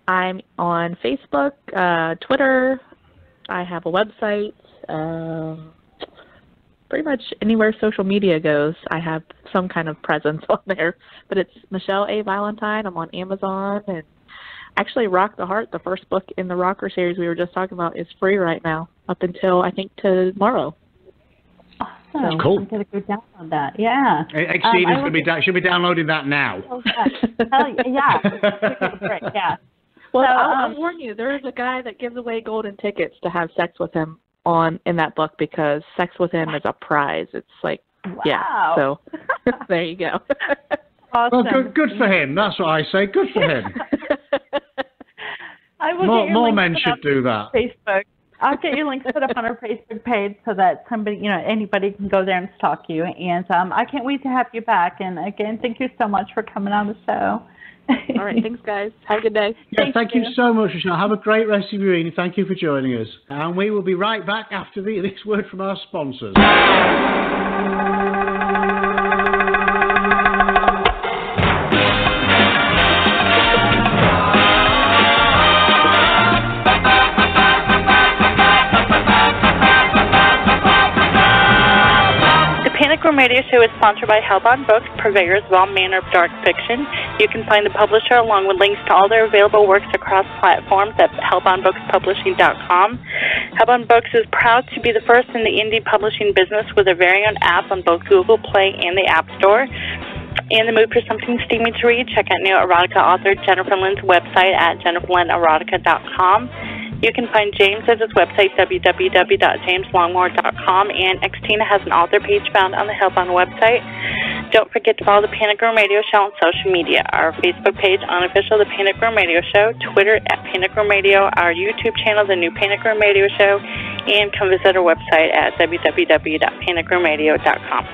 I'm on Facebook, Twitter. I have a website. Pretty much anywhere social media goes, I have some kind of presence on there. But it's Michelle A. Valentine. I'm on Amazon, and actually, Rock the Heart, the first book in the Rocker series we were just talking about, is free right now up until I think tomorrow. Awesome. That's cool. I'm gonna go download that. Yeah. Xtina's should be downloading that now. Oh, yeah. Yeah. Well, I'll warn you. There is a guy that gives away golden tickets to have sex with him in that book, because sex with him is a prize. It's like, yeah. So there you go. Awesome. Well, good for him. That's what I say. Good for him. More men should do that. Facebook. I'll get your links put up on our Facebook page so that anybody can go there and stalk you. And I can't wait to have you back. And again, thank you so much for coming on the show. All right, thanks, guys. Have a good day. Yeah, thank you so much, Michelle. Have a great rest of your evening. Thank you for joining us. And we will be right back after this word from our sponsors. Radio Show is sponsored by Hellbound Books, purveyors of all manner of dark fiction. You can find the publisher along with links to all their available works across platforms at hellboundbookspublishing.com. Hellbound Books is proud to be the first in the indie publishing business with a very own app on both Google Play and the App Store. In the mood for something steamy to read, check out new erotica author Jennifer Lynn's website at jenniferlynnerotica.com. You can find James at his website, www.jameslongmore.com, and Xtina has an author page found on the Hellbound website. Don't forget to follow the Panic Room Radio Show on social media. Our Facebook page, Unofficial The Panic Room Radio Show, Twitter at Panic Room Radio, our YouTube channel, The New Panic Room Radio Show, and come visit our website at www.panicroomradio.com.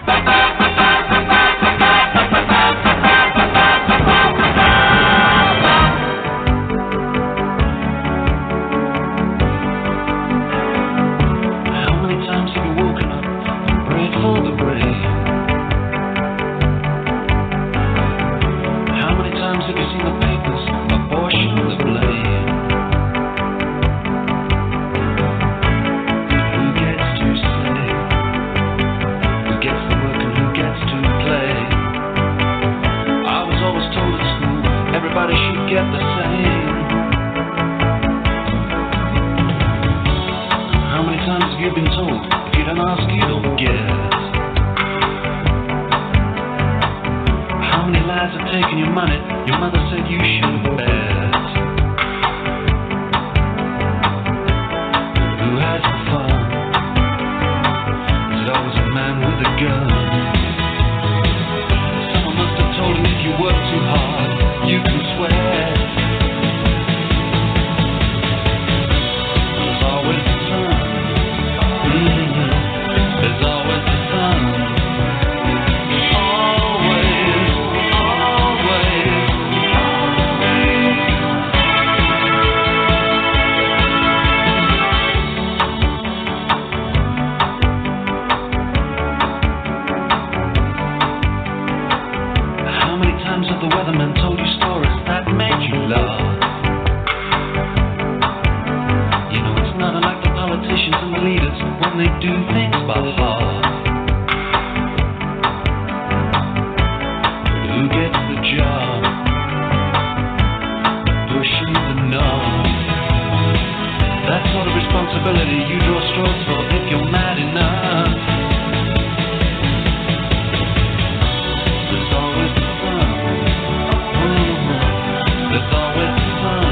when they do things by heart. But who gets the job? Pushing the knob. That sort of responsibility you draw straws for if you're mad enough. There's always the sun. There's always the sun.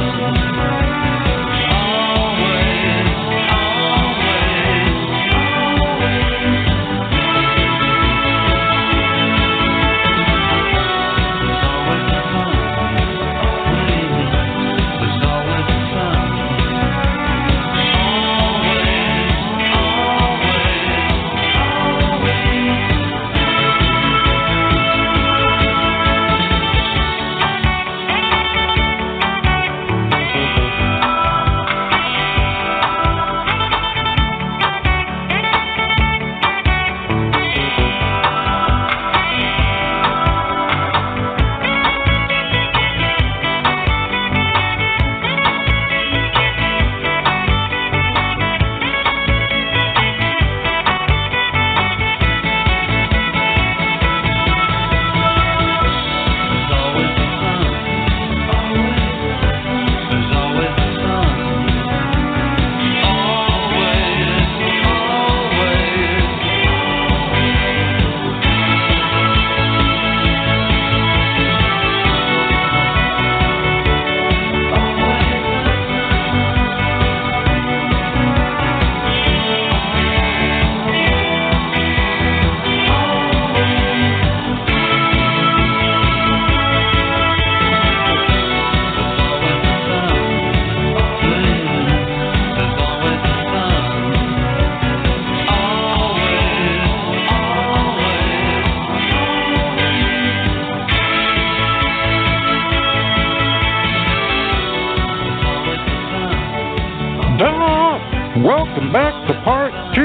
Welcome back to part 2.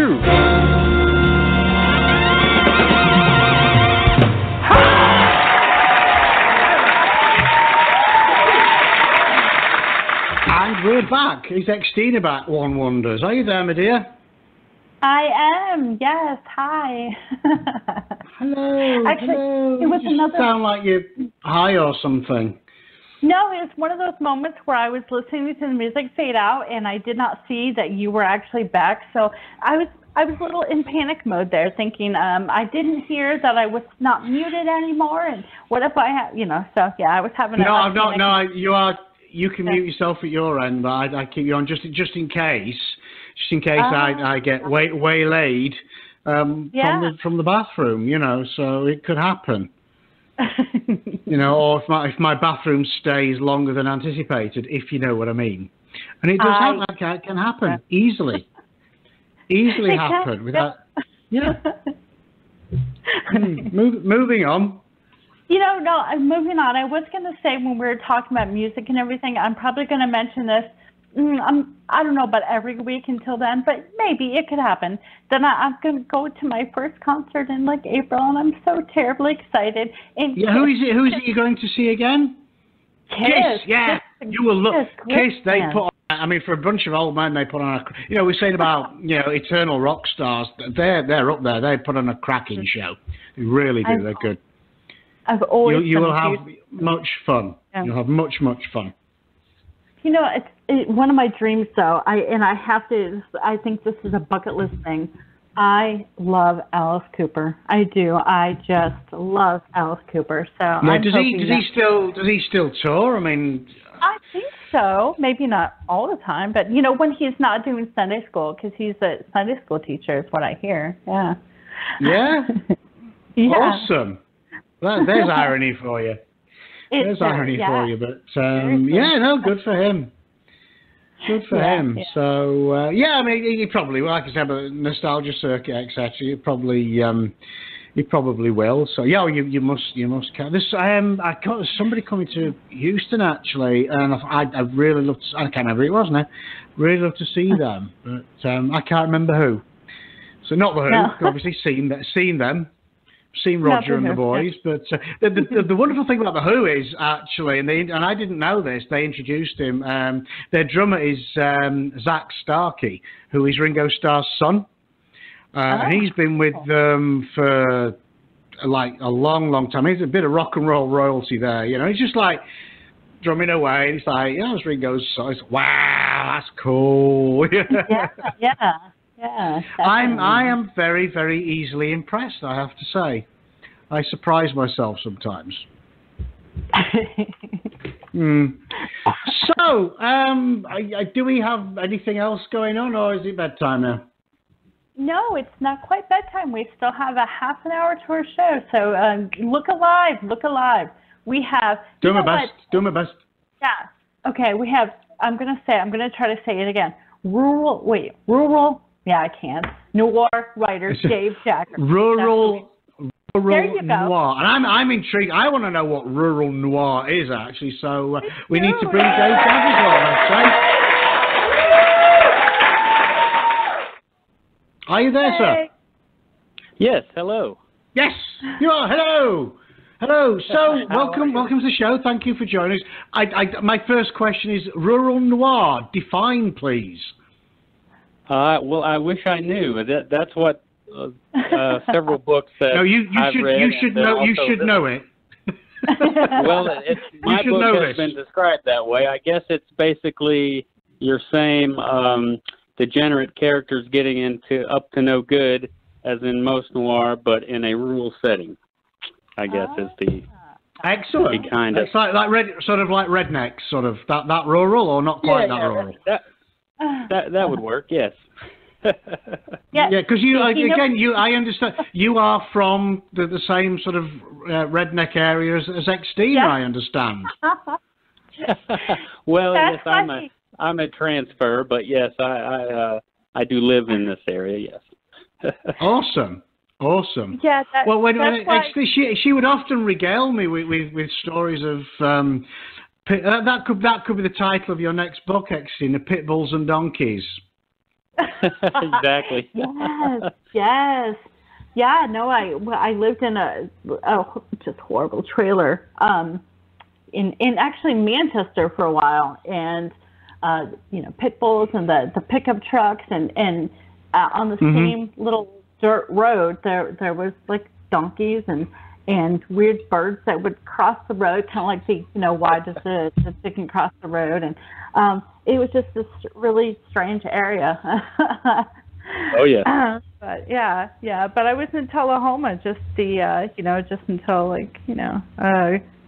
And we're back. Is Xtina back, one wonders? Are you there, my dear? I am, yes. Hi. Hello. Actually, hello. it was You another. sound like you're high or something. No, it was one of those moments where I was listening to the music fade out, and I did not see that you were actually back. So I was a little in panic mode there, thinking I didn't hear that I was not muted anymore, and what if I have, So yeah, I was having. No, you are. You can mute yourself at your end, but I keep you on just in case. Just in case I get waylaid from the bathroom, so it could happen. Or if my bathroom stays longer than anticipated, if you know what I mean. And it does happen. It can happen easily. Easily happen without. Yeah. Moving on. No, I'm moving on. I was going to say when we were talking about music and everything, I'm probably going to mention this. I don't know about every week until then, but maybe it could happen. Then I'm going to go to my first concert in April, and I'm so terribly excited. And who is it? Who is it you're going to see again? Kiss. Yeah, you will look. Kiss. They put on. I mean, for a bunch of old men, they put on a. We're saying about eternal rock stars. They're up there. They put on a cracking show. They really do. They're good. I've always. You will have much fun. Yeah. You'll have much fun. It's one of my dreams, though. I think this is a bucket list thing. I love Alice Cooper. I do. I just love Alice Cooper. So yeah, does he still tour? I mean, I think so. Maybe not all the time, but when he's not doing Sunday school, because he's a Sunday school teacher, is what I hear. Yeah. Yeah. Yeah. Awesome. There's irony for you. There's irony for you, but good for him. Good for him. Yeah. So I mean, he probably, like I said, but nostalgia circuit, etc. He probably will. So you must. This I got somebody coming to Houston actually, and I really love. I can't remember who it was now. Really love to see them, but I can't remember who. So not the Who. No. Obviously seen them. seen Roger and the boys, but the wonderful thing about the Who is actually, and I didn't know this, they introduced him. Their drummer is Zach Starkey, who is Ringo Starr's son. And he's been with them for like a long time. He's a bit of rock and roll royalty there, you know. He's just like drumming away, and he's like, yeah, it's Ringo's son. It's, wow, that's cool. Yeah. I am very, very easily impressed, I have to say. I surprise myself sometimes. So, do we have anything else going on, or is it bedtime now? No, it's not quite bedtime. We still have a half an hour to our show. So look alive. We have... Do my best. Yeah. Okay, we have... I'm going to try to say it again. Rural... Yeah, I can't. Noir writer Dave Jaggers. Rural noir. And I'm intrigued. I want to know what rural noir is, actually. So we need to bring Dave Jaggers on, I'd say. Are you there, sir? Yes, hello. Yes, you are. Hello. So, welcome to the show. Thank you for joining us. My first question is rural noir. Define, please. Well, I wish I knew. That's what several books that I've read. You should know it. Well, my book has been described that way. I guess it's basically your same degenerate characters getting up to no good, as in most noir, but in a rural setting. I guess is the excellent. Kind of. It's like rednecks, sort of that rural, or not quite that rural. That would work, yes. Because I understand you are from the same sort of redneck area as Xtina, I understand. Well, yes, I'm a transfer, but yes, I do live in this area, yes. Awesome. Yeah. She would often regale me with stories of that could be the title of your next book, Xtina, Pit Bulls and Donkeys. Exactly. Yes. Yeah. No, I lived in a just horrible trailer in actually Manchester for a while, and pit bulls and the pickup trucks and on the same little dirt road there was like donkeys and weird birds that would cross the road, kind of like why does the chicken cross the road? And it was just this really strange area. Oh yeah. But but I was in Tullahoma just until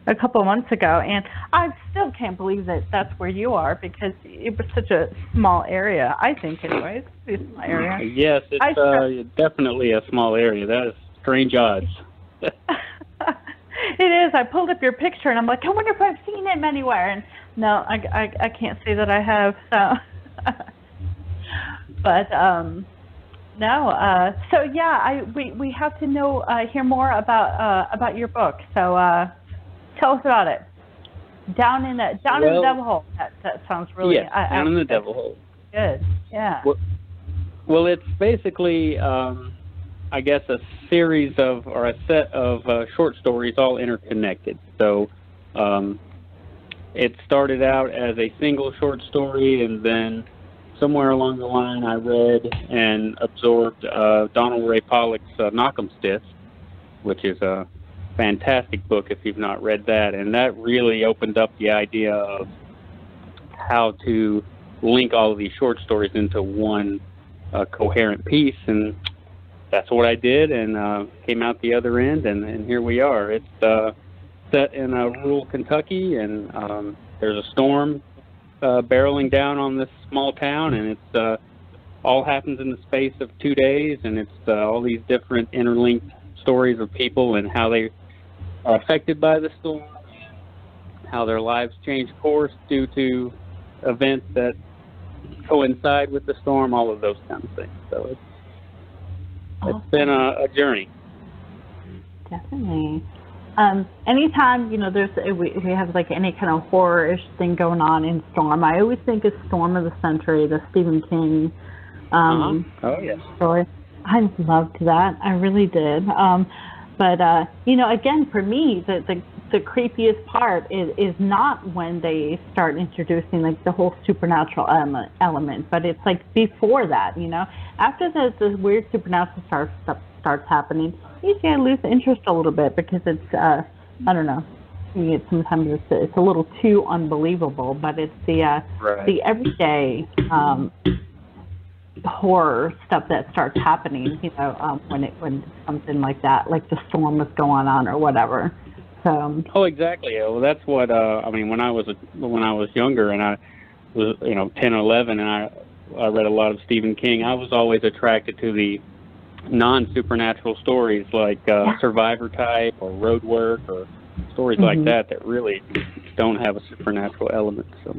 a couple of months ago, and I still can't believe that that's where you are, because it was such a small area, I think, anyways. It's a small area. Yes, it's definitely a small area. That is strange odds. It is. I pulled up your picture, and I'm like, I wonder if I've seen him anywhere. And no, I can't say that I have. So, but no. So yeah, we have to hear more about your book. So tell us about it. Down in the Devil Hole. That sounds really. Yeah, down in the Devil Hole. Good. Yeah. Well, it's basically. I guess a series of, or a set of short stories all interconnected. So it started out as a single short story, and then somewhere along the line I read and absorbed Donald Ray Pollock's Knock 'em Stiff, which is a fantastic book if you've not read that. And that really opened up the idea of how to link all of these short stories into one coherent piece. And that's what I did, and came out the other end, and here we are. It's set in rural Kentucky, and there's a storm barreling down on this small town, and it's all happens in the space of 2 days, and it's all these different interlinked stories of people and how they are affected by the storm, how their lives change course due to events that coincide with the storm, all of those kinds of things. So it's been a journey. Definitely. Anytime, we have like any kind of horror-ish thing going on in Storm, I always think of Storm of the Century, the Stephen King Oh, yes. story. I loved that. I really did. But again, for me, the creepiest part is not when they start introducing like the whole supernatural element, but it's like before that. After the weird supernatural stuff starts happening, usually I lose interest a little bit because it's I don't know. Sometimes it's a little too unbelievable, but it's the everyday horror stuff that starts happening, when something like that, like the storm was going on or whatever. So. Oh, exactly. Well, that's what when I was younger and I was 10 or 11 and I read a lot of Stephen King. I was always attracted to the non-supernatural stories like Survivor type or Road Work or stories like that really don't have a supernatural element. So.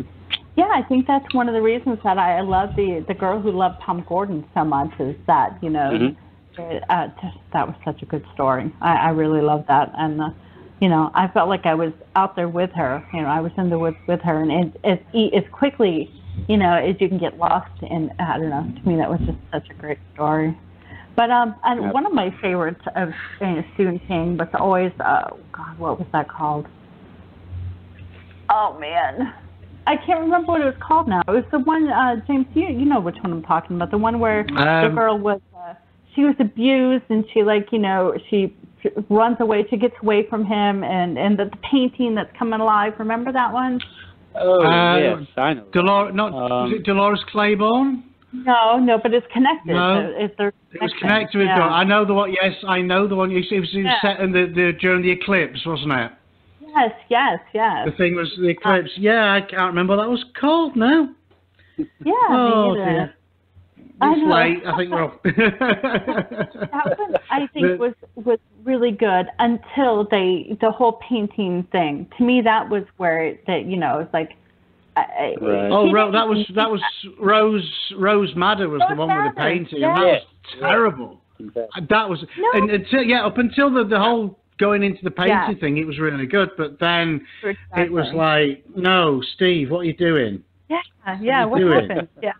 Yeah, I think that's one of the reasons that I love the Girl Who Loved Tom Gordon so much is that, that was such a good story. I really loved that. And, I felt like I was out there with her. I was in the woods with her. And as quickly, as you can get lost in, I don't know, to me that was just such a great story. But and one of my favorites of Stephen King was always, what was that called? Oh, man. I can't remember what it was called now. It was the one, James, you know which one I'm talking about. The one where the girl was, she was abused and she she runs away, she gets away from him and the painting that's coming alive. Remember that one? Oh, yes, I know. Was it Dolores Claiborne? No, but it's connected. No, it was connected with. Yeah. I know the one. Yes, I know the one. It was set in during the eclipse, wasn't it? Yes. The thing was the eclipse. I can't remember what that was called now. Yeah. Oh dear. It's late. I think we're all. That one I think was really good until the whole painting thing. To me, that was where it was like. Right. That was Rose Madder was the one with the painting. Yes. And that was terrible. That was up until the whole going into the painting thing, it was really good. But then it was like, no, Steve, what are you doing? Yeah. What happened? Yeah,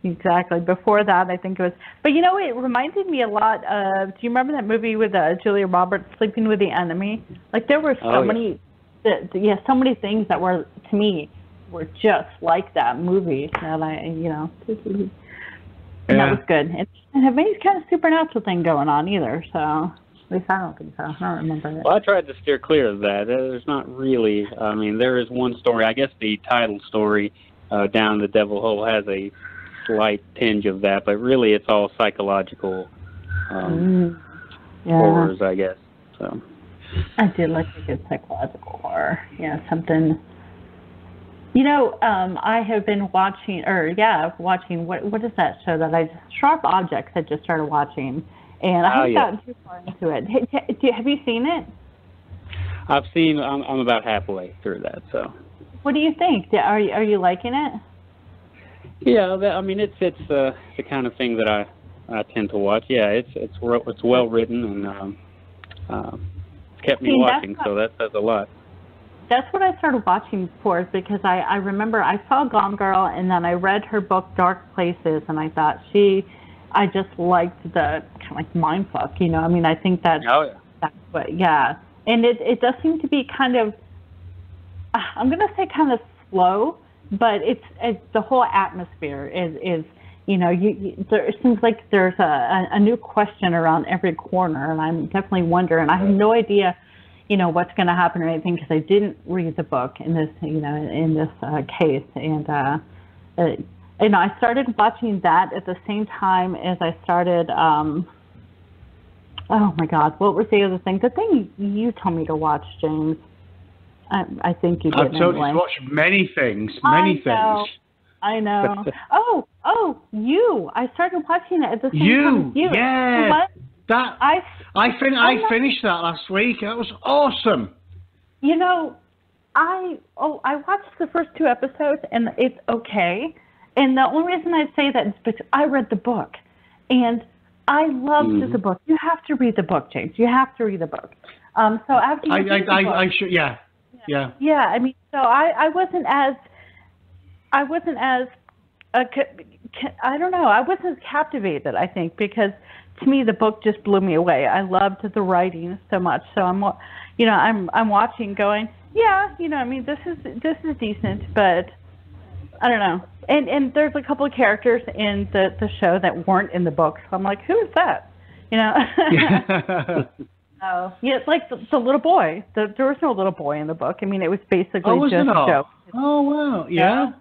exactly. Before that, I think it was. But it reminded me a lot of. Do you remember that movie with Julia Roberts, Sleeping with the Enemy? Like there were so many. So many things that were to me were just like that movie that and that was good. It didn't have any kind of supernatural thing going on either, so at least I don't think so. I don't remember it. Well, I tried to steer clear of that. There's not really. I mean, there is one story. I guess the title story, Down the Devil Hole, has a slight tinge of that, but really it's all psychological horrors, I guess. So. I did like a good psychological horror. Yeah, something. I have been watching, what is that show that Sharp Objects I just started watching, and I haven't gotten too far into it. Have you seen it? I've seen. I'm about halfway through that. So. What do you think? Are you liking it? Yeah, it's the kind of thing that I tend to watch. Yeah, it's well written and. Kept me watching, so that says a lot. That's what I started watching for, because I remember I saw Gone Girl, and then I read her book Dark Places, and I thought I just liked the kind of like mindfuck, I think that. Oh yeah. That's what, and it does seem to be kind of, I'm going to say kind of slow, but it's the whole atmosphere is. It seems like there's a new question around every corner, and I'm definitely wondering. I have no idea, what's going to happen or anything because I didn't read the book in this, case. And I started watching that at the same time as I started. Oh my God, what was the other thing? The thing you told me to watch, James. I think you did. I've told you to watch many things. I know. You. I started watching it at the same time as you. Yeah. What? I finished that last week. That was awesome. I watched the first 2 episodes, and it's okay. And the only reason I say that is because I read the book, and I loved the book. You have to read the book, James. You have to read the book. So after you read the book, I should. Yeah. So I wasn't as I don't know. I wasn't captivated, I think, because to me the book just blew me away. I loved the writing so much. So I'm watching going, yeah, I mean, this is decent, but I don't know. And there's a couple of characters in the show that weren't in the book. So I'm like, who is that? Oh, yeah, it's like the little boy. There was no little boy in the book. I mean, it was basically just a joke. Oh, wow. Yeah?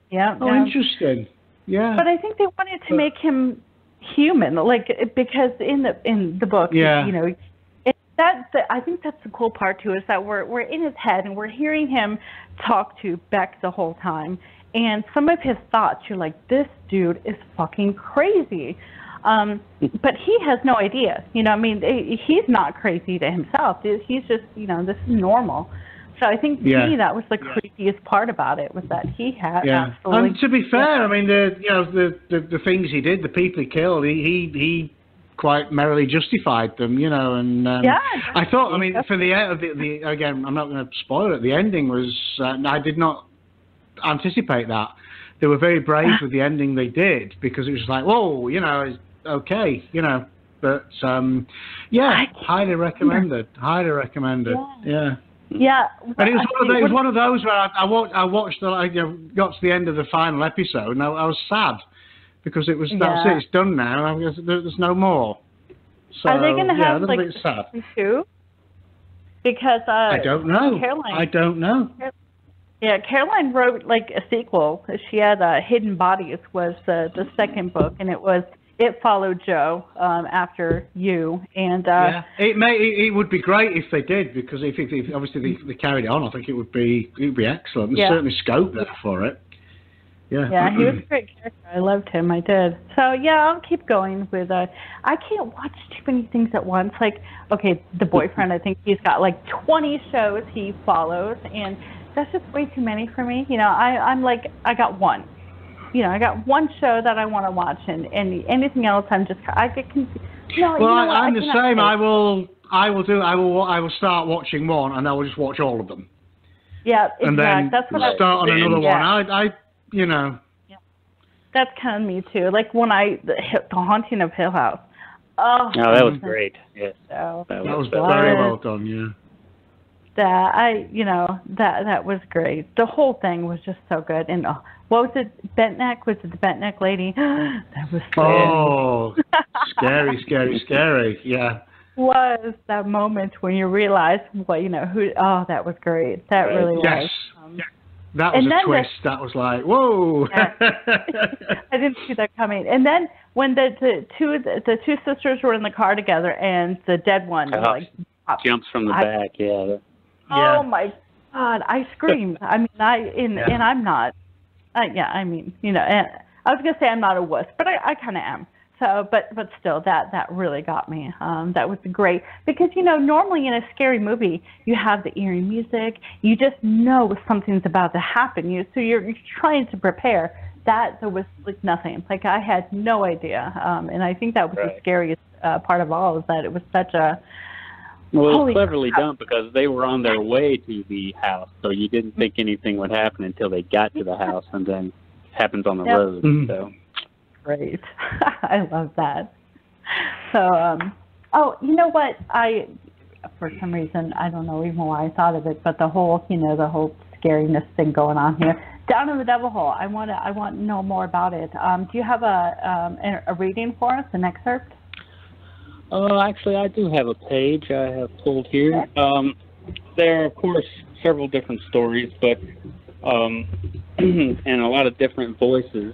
Yeah. Oh, interesting. Yeah. But I think they wanted to make him human, because in the book, I think that's the cool part too, is that we're in his head and we're hearing him talk to Beck the whole time, and some of his thoughts, you're like, this dude is fucking crazy. But he has no idea. I mean, he's not crazy to himself. He's just, this is normal. So I think to me that was the creepiest part about it, was that he had absolutely. And to be fair, I mean, the things he did, the people he killed, he quite merrily justified them, And I thought, I mean, for the again, I'm not going to spoil it. The ending was, I did not anticipate that. They were very brave with the ending they did, because it was like, whoa, it's okay, But highly recommended. Highly recommended. Yeah. Yeah, and it was one of those where I watched got to the end of the final episode, and I was sad because it was that's it, it's done now. There's no more. So, are they going to have like sad. Two? Because I don't know. Caroline, I don't know. Yeah, Caroline wrote like a sequel. She had Hidden Bodies was the second book, and it followed Joe after You, and it would be great if they did, because if obviously they carried it on, I think it would be excellent. There's certainly scope there for it. Yeah, he was a great character. I loved him. I did. So I'll keep going with. I can't watch too many things at once. Like, okay, The Boyfriend. I think he's got like 20 shows he follows, and that's just way too many for me. I'm like, I got one. I got one show that I want to watch, and anything else, I get confused. I'm the same. I will start watching one, and I will just watch all of them. Yeah, exactly. And then that's what start on another one. Yeah. That's kind of me too. Like when the Haunting of Hill House. Oh, that was great. Yes. So, that was very well done. Yeah. That was great. The whole thing was just so good. And what was it? Bentneck? Was it the Bentneck lady? That was scary. Oh, scary. Yeah. Was that moment when you realize who? Oh, that was great. That really was. That was a twist. That was like, whoa. I didn't see that coming. And then when the two sisters were in the car together, and the dead one jumps from the back. Yeah. Oh my God! I screamed. I mean, and I'm not. And I was gonna say I'm not a wuss, but I kind of am. So, but still, that really got me. That was great, because normally in a scary movie you have the eerie music, you just know something's about to happen. So you're trying to prepare. There was like nothing. Like I had no idea, and I think that was the scariest part of all, is that it was such a. Well, it was cleverly done, because they were on their way to the house, so you didn't think anything would happen until they got to the house, and then it happens on the road. So. Great. I love that. So, you know what? For some reason, I don't know even why I thought of it, but the whole scariness thing going on here. Down in the Devil Hole. I want to know more about it. Do you have a reading for us, an excerpt? Actually, I do have a page I have pulled here. There are, of course, several different stories, but and a lot of different voices.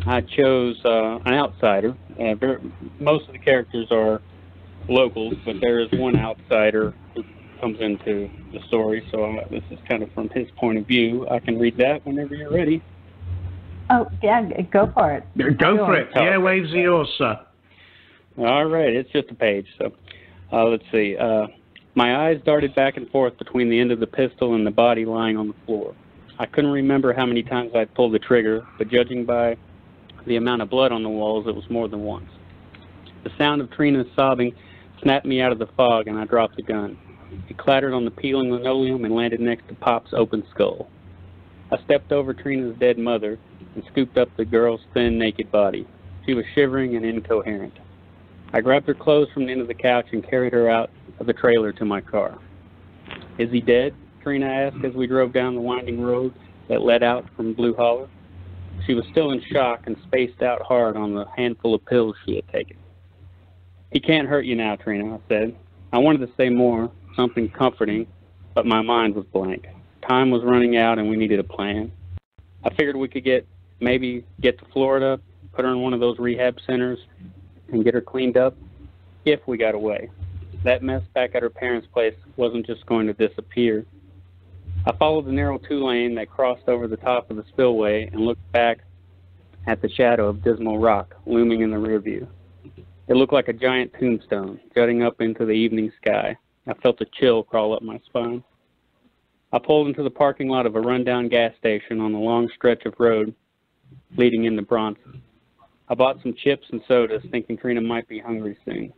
I chose an outsider. Most of the characters are locals, but there is one outsider who comes into the story, so this is kind of from his point of view. I can read that whenever you're ready. Oh, yeah, go for it. Go for it. The airwaves are yours, sir. All right, it's just a page. So let's see. My eyes darted back and forth between the end of the pistol and the body lying on the floor. I couldn't remember how many times I'd pulled the trigger, but judging by the amount of blood on the walls, it was more than once. The sound of Trina's sobbing snapped me out of the fog, and I dropped the gun. It clattered on the peeling linoleum and landed next to Pop's open skull. I stepped over Trina's dead mother and scooped up the girl's thin, naked body. She was shivering and incoherent. I grabbed her clothes from the end of the couch and carried her out of the trailer to my car. Is he dead? Trina asked as we drove down the winding road that led out from Blue Holler. She was still in shock and spaced out hard on the handful of pills she had taken. He can't hurt you now, Trina, I said. I wanted to say more, something comforting, but my mind was blank. Time was running out and we needed a plan. I figured we could maybe get to Florida, put her in one of those rehab centers, and get her cleaned up if we got away. That mess back at her parents' place wasn't just going to disappear. I followed the narrow two-lane that crossed over the top of the spillway and looked back at the shadow of Dismal Rock looming in the rear view. It looked like a giant tombstone jutting up into the evening sky. I felt a chill crawl up my spine. I pulled into the parking lot of a rundown gas station on the long stretch of road leading into Bronson. I bought some chips and sodas, thinking Trina might be hungry soon.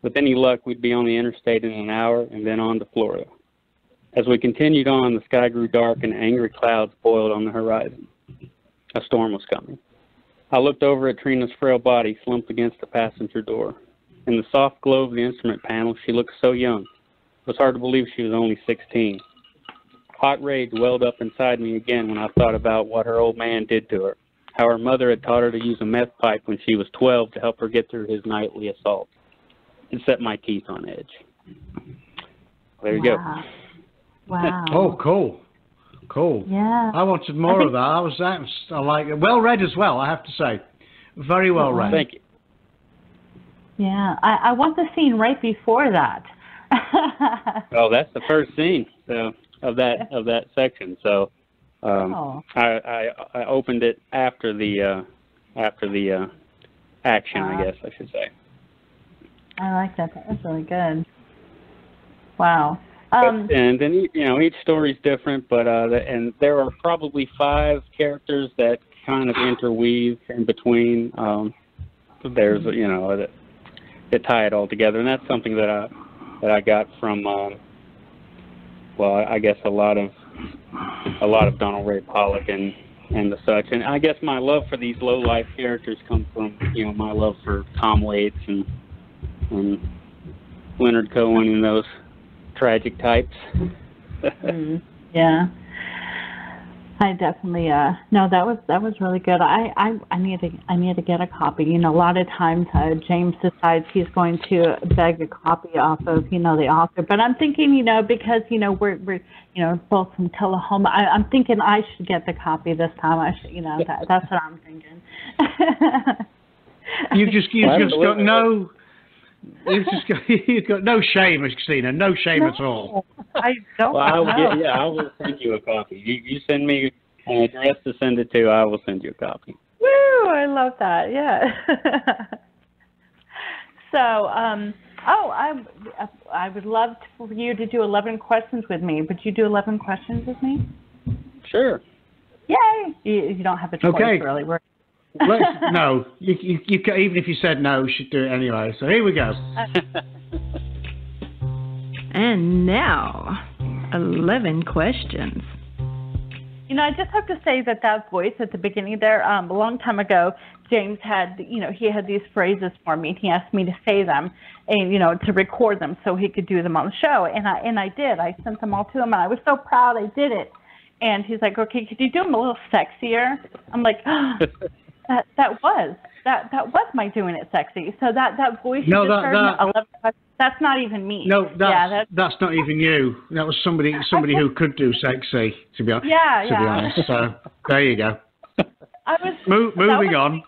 With any luck, we'd be on the interstate in an hour and then on to Florida. As we continued on, the sky grew dark and angry clouds boiled on the horizon. A storm was coming. I looked over at Trina's frail body slumped against the passenger door. In the soft glow of the instrument panel, she looked so young. It was hard to believe she was only 16. Hot rage welled up inside me again when I thought about what her old man did to her, how her mother had taught her to use a meth pipe when she was 12 to help her get through his nightly assault. It set my teeth on edge. There you go. Wow. Oh, cool. Cool. Yeah. I wanted more of that. I like it. Well read as well, I have to say. Very well read. Thank you. Yeah. I want the scene right before that. Well, that's the first scene of that section. So I opened it after the action, I guess I should say. I like that. That was really good. Wow. And then each story's different, but and there are probably 5 characters that kind of interweave in between. There's that tie it all together, and that's something that I got from I guess a lot of Donald Ray Pollock and the such. And I guess my love for these low life characters comes from my love for Tom Waits and Leonard Cohen and those tragic types. Yeah, I definitely no, that was really good. I need to get a copy. A lot of times James decides he's going to beg a copy off of the author, but I'm thinking because we're both from Tullahoma, I'm thinking I should get the copy this time. I should that's what I'm thinking. You've got no shame, Xtina. No shame at all. I don't. Well, I will send you a copy. You send me an address to send it to. I will send you a copy. Woo! I love that. Yeah. So, I would love for you to do 11 questions with me. Would you do 11 questions with me? Sure. Yay! You don't have a choice, really. No, you even if you said no, you should do it anyway. So here we go. And now, 11 questions. I just have to say that voice at the beginning there, a long time ago, James had, he had these phrases for me, and he asked me to say them, and, to record them so he could do them on the show. And I did. I sent them all to him, and I was so proud I did it. And he's like, okay, could you do them a little sexier? I'm like, That was my doing it sexy. So that voice you just heard, that's not even me. No, that's not even you. That was somebody who could do sexy, to be honest. To be honest. So there you go. Moving on.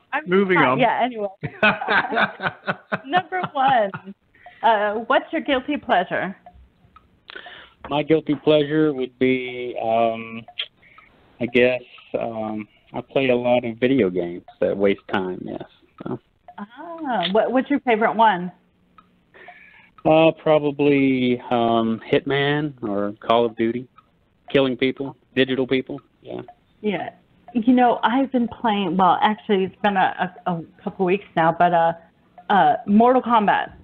Yeah. Anyway. Number 1. What's your guilty pleasure? My guilty pleasure would be, I guess. I play a lot of video games that waste time, yes. So. What's your favorite one? Probably Hitman or Call of Duty. Killing people, digital people, yeah. Yeah. I've been playing, well, actually, it's been a couple weeks now, but Mortal Kombat.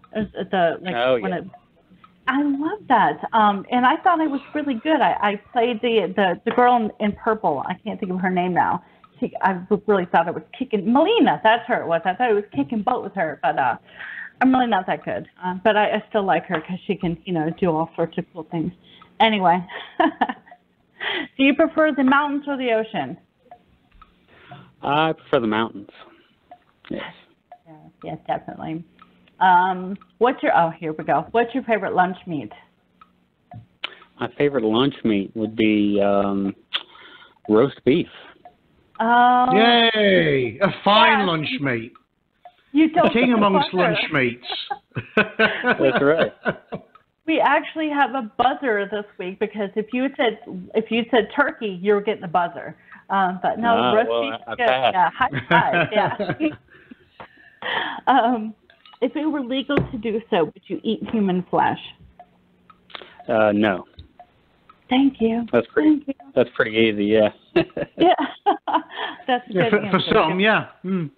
I love that. And I thought it was really good. I played the girl in purple. I can't think of her name now. I really thought it was kicking Melina. That's her. It was. I thought it was kicking butt with her, but I'm really not that good. But I still like her because she can, do all sorts of cool things. Anyway, do you prefer the mountains or the ocean? I prefer the mountains. Yes. Yes, definitely. Here we go. What's your favorite lunch meat? My favorite lunch meat would be roast beef. Oh. Yay! A fine lunch meat. You don't King amongst lunch meats. That's right. We actually have a buzzer this week because if you said turkey, you were getting a buzzer. But no, roast beef is good. Yeah, high five. Yeah. If it were legal to do so, would you eat human flesh? No. Thank you. That's pretty easy. Yeah. Yeah. That's a good answer. For some, yeah. Mm.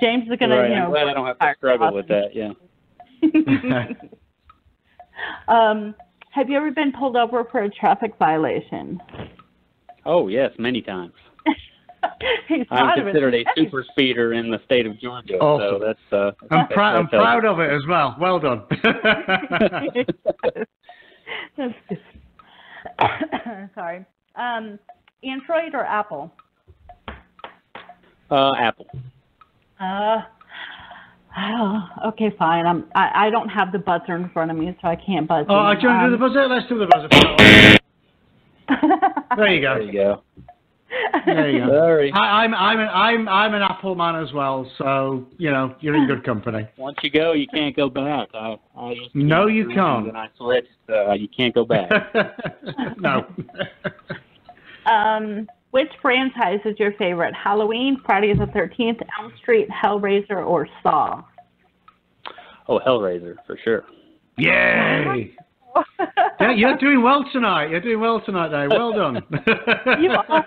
James is gonna, I'm glad I don't have to struggle with that. Yeah. Have you ever been pulled over for a traffic violation? Oh yes, many times. I'm considered a super speeder in the state of Georgia, awesome. So that's. I'm proud of it as well. Well done. Sorry. Android or Apple? Apple. Okay, fine. I don't have the buzzer in front of me, so I can't buzz. Oh, do you want to do the buzzer? Let's do the buzzer. There you go. There you go. There you go. Sorry. I'm an Apple man as well, so you're in good company. Once you go, you can't go back. No, you can't. And I switched. You can't go back. No. Which franchise is your favorite? Halloween, Friday the 13th, Elm Street, Hellraiser, or Saw? Oh, Hellraiser for sure. Yay! Yeah, you're doing well tonight. Dave. Well done. You are.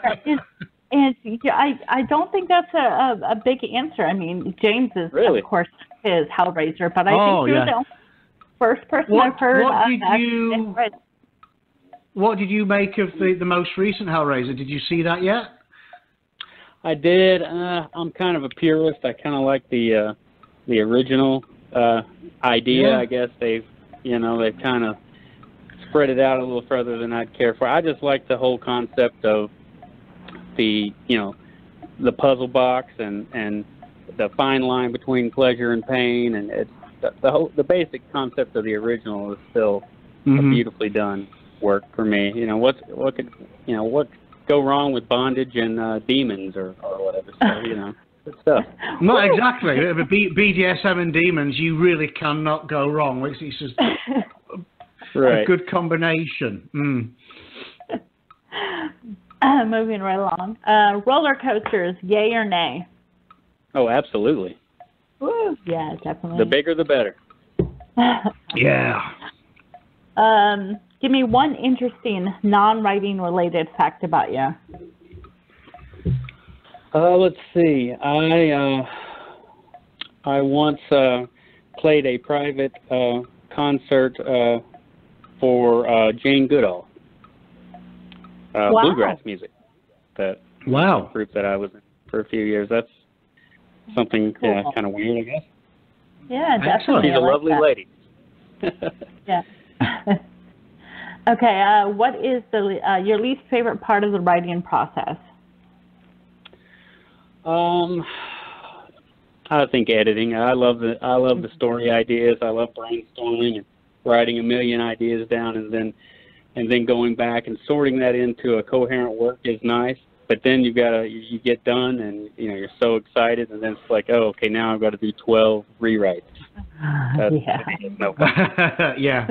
And I don't think that's a big answer. I mean, James is, of course, his Hellraiser, but I think you're the only first person I've heard. What did you make of the most recent Hellraiser? Did you see that yet? I did. I'm kind of a purist. I kind of like the original idea. Yeah. I guess they've kind of spread it out a little further than I'd care for. I just like the whole concept of the puzzle box and the fine line between pleasure and pain, and it's the basic concept of the original is still a beautifully done work for me. What could go wrong with bondage and demons or whatever. So good stuff. Not exactly. BDSM and demons, you really cannot go wrong. It's just a good combination. Moving right along. Roller coasters, yay or nay? Oh, absolutely. Woo. Yeah, definitely. The bigger, the better. Yeah. Give me one interesting non-writing related fact about you. Let's see. I once played a private concert for Jane Goodall. Bluegrass music. That group that I was in for a few years. That's something kind of weird, I guess. Yeah, definitely. She's a lovely lady. Yeah. Okay. What is your least favorite part of the writing process? I think editing. I love the story ideas. I love brainstorming and writing a million ideas down and then going back and sorting that into a coherent work is nice. But then you get done and you're so excited and then it's like, oh, okay, now I've got to do 12 rewrites. No yeah.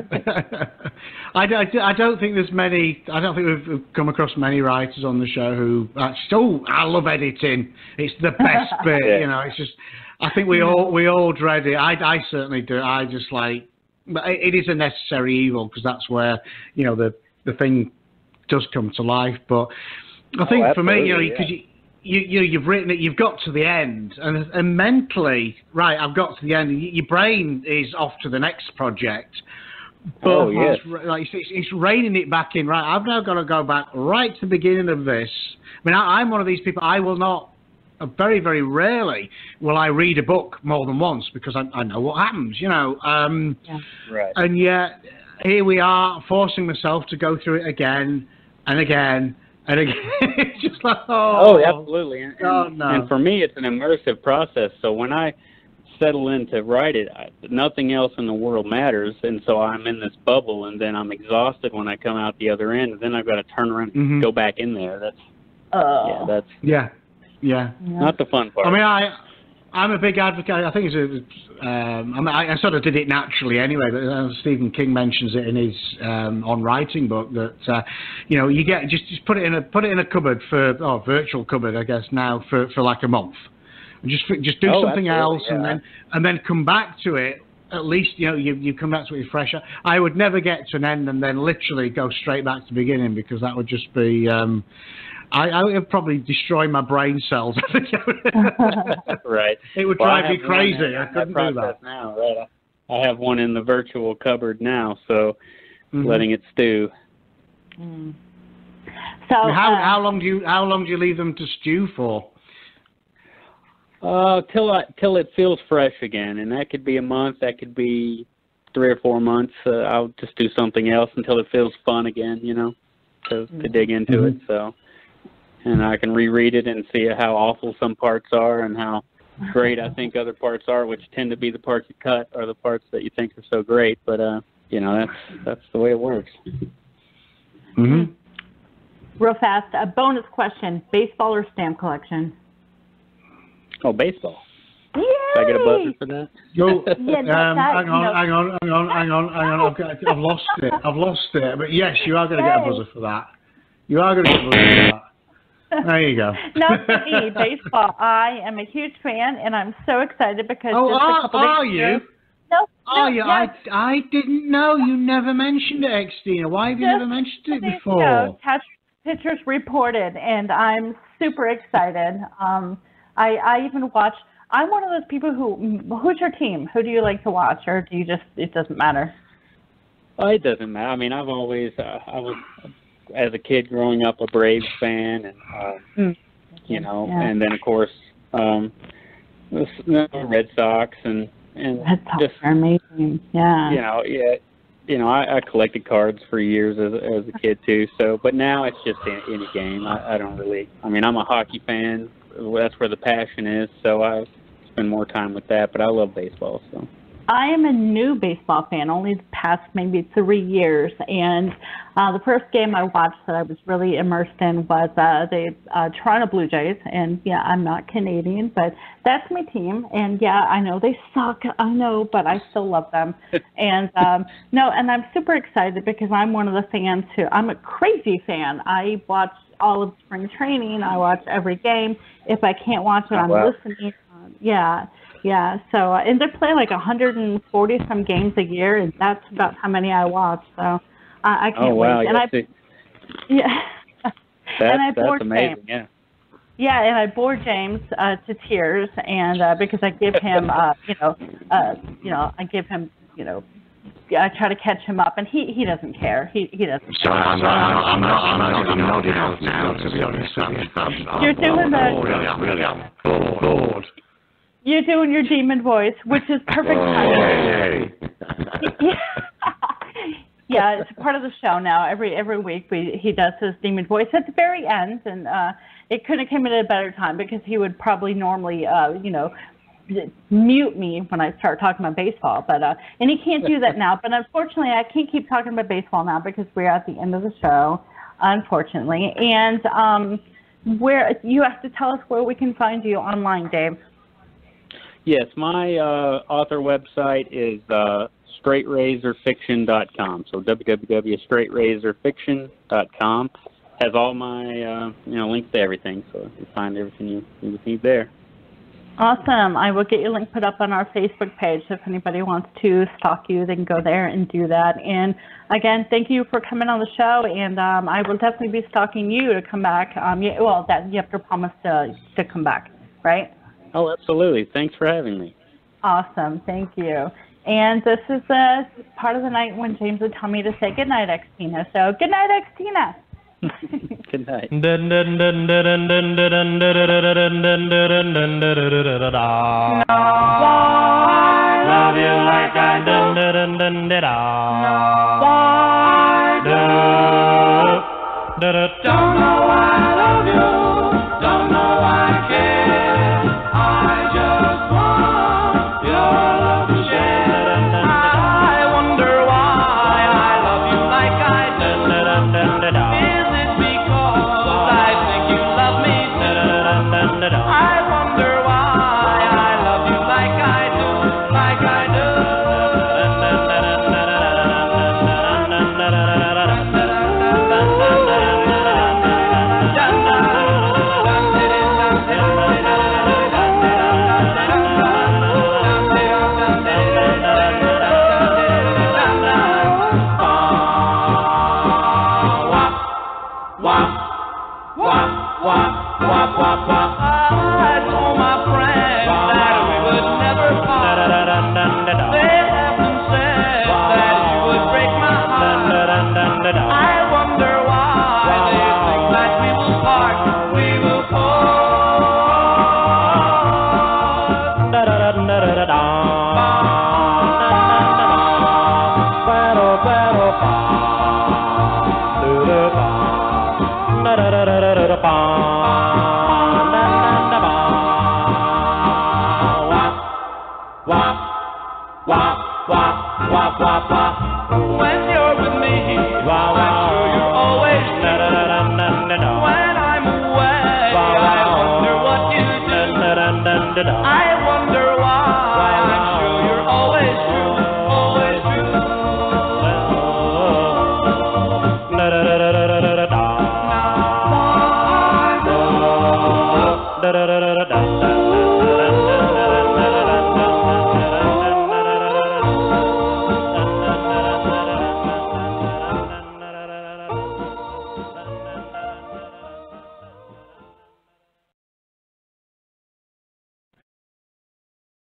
I don't think there's many. I don't think we've come across many writers on the show who actually. I love editing. It's the best bit. It's just. I think we all dread it. I certainly do. I just like. It is a necessary evil because that's where the thing does come to life. But I think for me, because you've written it, you've got to the end, and mentally, right, I've got to the end, and your brain is off to the next project. Oh, yes. It's reining it back in. Right, I've now got to go back right to the beginning of this. I mean, I'm one of these people. I will not. Very, very rarely will I read a book more than once because I know what happens. Right. And yet here we are, forcing myself to go through it again and again and again. It's just like, oh, absolutely. And, no. And for me, it's an immersive process. So when I settle in to write it, nothing else in the world matters, and so I'm in this bubble, and then I'm exhausted when I come out the other end, and then I've got to turn around and go back in there. That's not the fun part. I mean, I'm a big advocate. I think I sort of did it naturally anyway, but Stephen King mentions it in his on writing book that you get just put it in a cupboard virtual cupboard, I guess now for like a month. Just do something else, and then come back to it. At least you come back to it fresh. I would never get to an end and then literally go straight back to the beginning because that would just be. I would probably destroy my brain cells. Right. It would drive me crazy. I couldn't do that. Now, right? I have one in the virtual cupboard now, so letting it stew. So how long do you leave them to stew for? Till it feels fresh again, and that could be a month, that could be 3 or 4 months. I'll just do something else until it feels fun again, to dig into it. So, and I can reread it and see how awful some parts are and how great I think other parts are, which tend to be the parts you cut or the parts that you think are so great. But that's the way it works. Real fast, a bonus question: baseball or stamp collection? Oh, baseball. Yay! Did I get a buzzer for that? Hang on. I've lost it. But yes, you are going to get a buzzer for that. You are going to get a buzzer for that. There you go. Not for me, baseball. I am a huge fan, and I'm so excited because are you? No, yes. I didn't know. You never mentioned it, Xtina. Why have you never mentioned it before? Pitchers reported, and I'm super excited. I even watch. I'm one of those people who's your team? Who do you like to watch, or do you just, it doesn't matter? It doesn't matter. I mean, I've always, I was, as a kid growing up, a Braves fan, and, and then, of course, the Red Sox, and Red Sox are amazing, I collected cards for years as a kid, too, but now it's just any game. I don't really, I'm a hockey fan. That's where the passion is, so I spend more time with that, but I love baseball. So I am a new baseball fan, only the past maybe 3 years, and the first game I watched that I was really immersed in was the Toronto Blue Jays, and I'm not Canadian, but that's my team, and I know they suck, I know, but I still love them, and and I'm super excited because I'm one of the fans I'm a crazy fan. I watch all of spring training. I watch every game. If I can't watch it, I'm listening. So, and they play like 140 some games a year, and that's about how many I watch. So, I can't wait. And that's amazing. James. And I bore James to tears, and because I give him, I try to catch him up, and he doesn't care. He doesn't. So I'm not enough now, to be honest. You're doing bored. You're doing your demon voice, which is perfect timing. It's part of the show now. Every week he does his demon voice at the very end, and it couldn't have come at a better time because he would probably normally, mute me when I start talking about baseball, but and he can't do that now. But unfortunately, I can't keep talking about baseball now because we're at the end of the show, unfortunately. And where you have to tell us where we can find you online, Dave. Yes, my author website is straightrazorfiction.com. So www.straightrazorfiction.com has all my links to everything. So you find everything you need there. Awesome. I will get your link put up on our Facebook page. So if anybody wants to stalk you, they can go there and do that. And again, thank you for coming on the show. And I will definitely be stalking you to come back. That you have to promise to come back, right? Oh, absolutely. Thanks for having me. Awesome. Thank you. And this is part of the night when James would tell me to say goodnight, Xtina. So, good night, Xtina. Good night. Love you like I do. Don't know why I love you. Don't know why I care. I just want your love to share. I wonder why I love you like I do. Is it because I think you love me too? I wonder why I love you like I do, like I do. I told my friends that we would never part. They haven't said that you would break my heart. I wonder why they think that we will part. We will part. When you're with me, I'm sure you're always true. When I'm away, I wonder what you do. I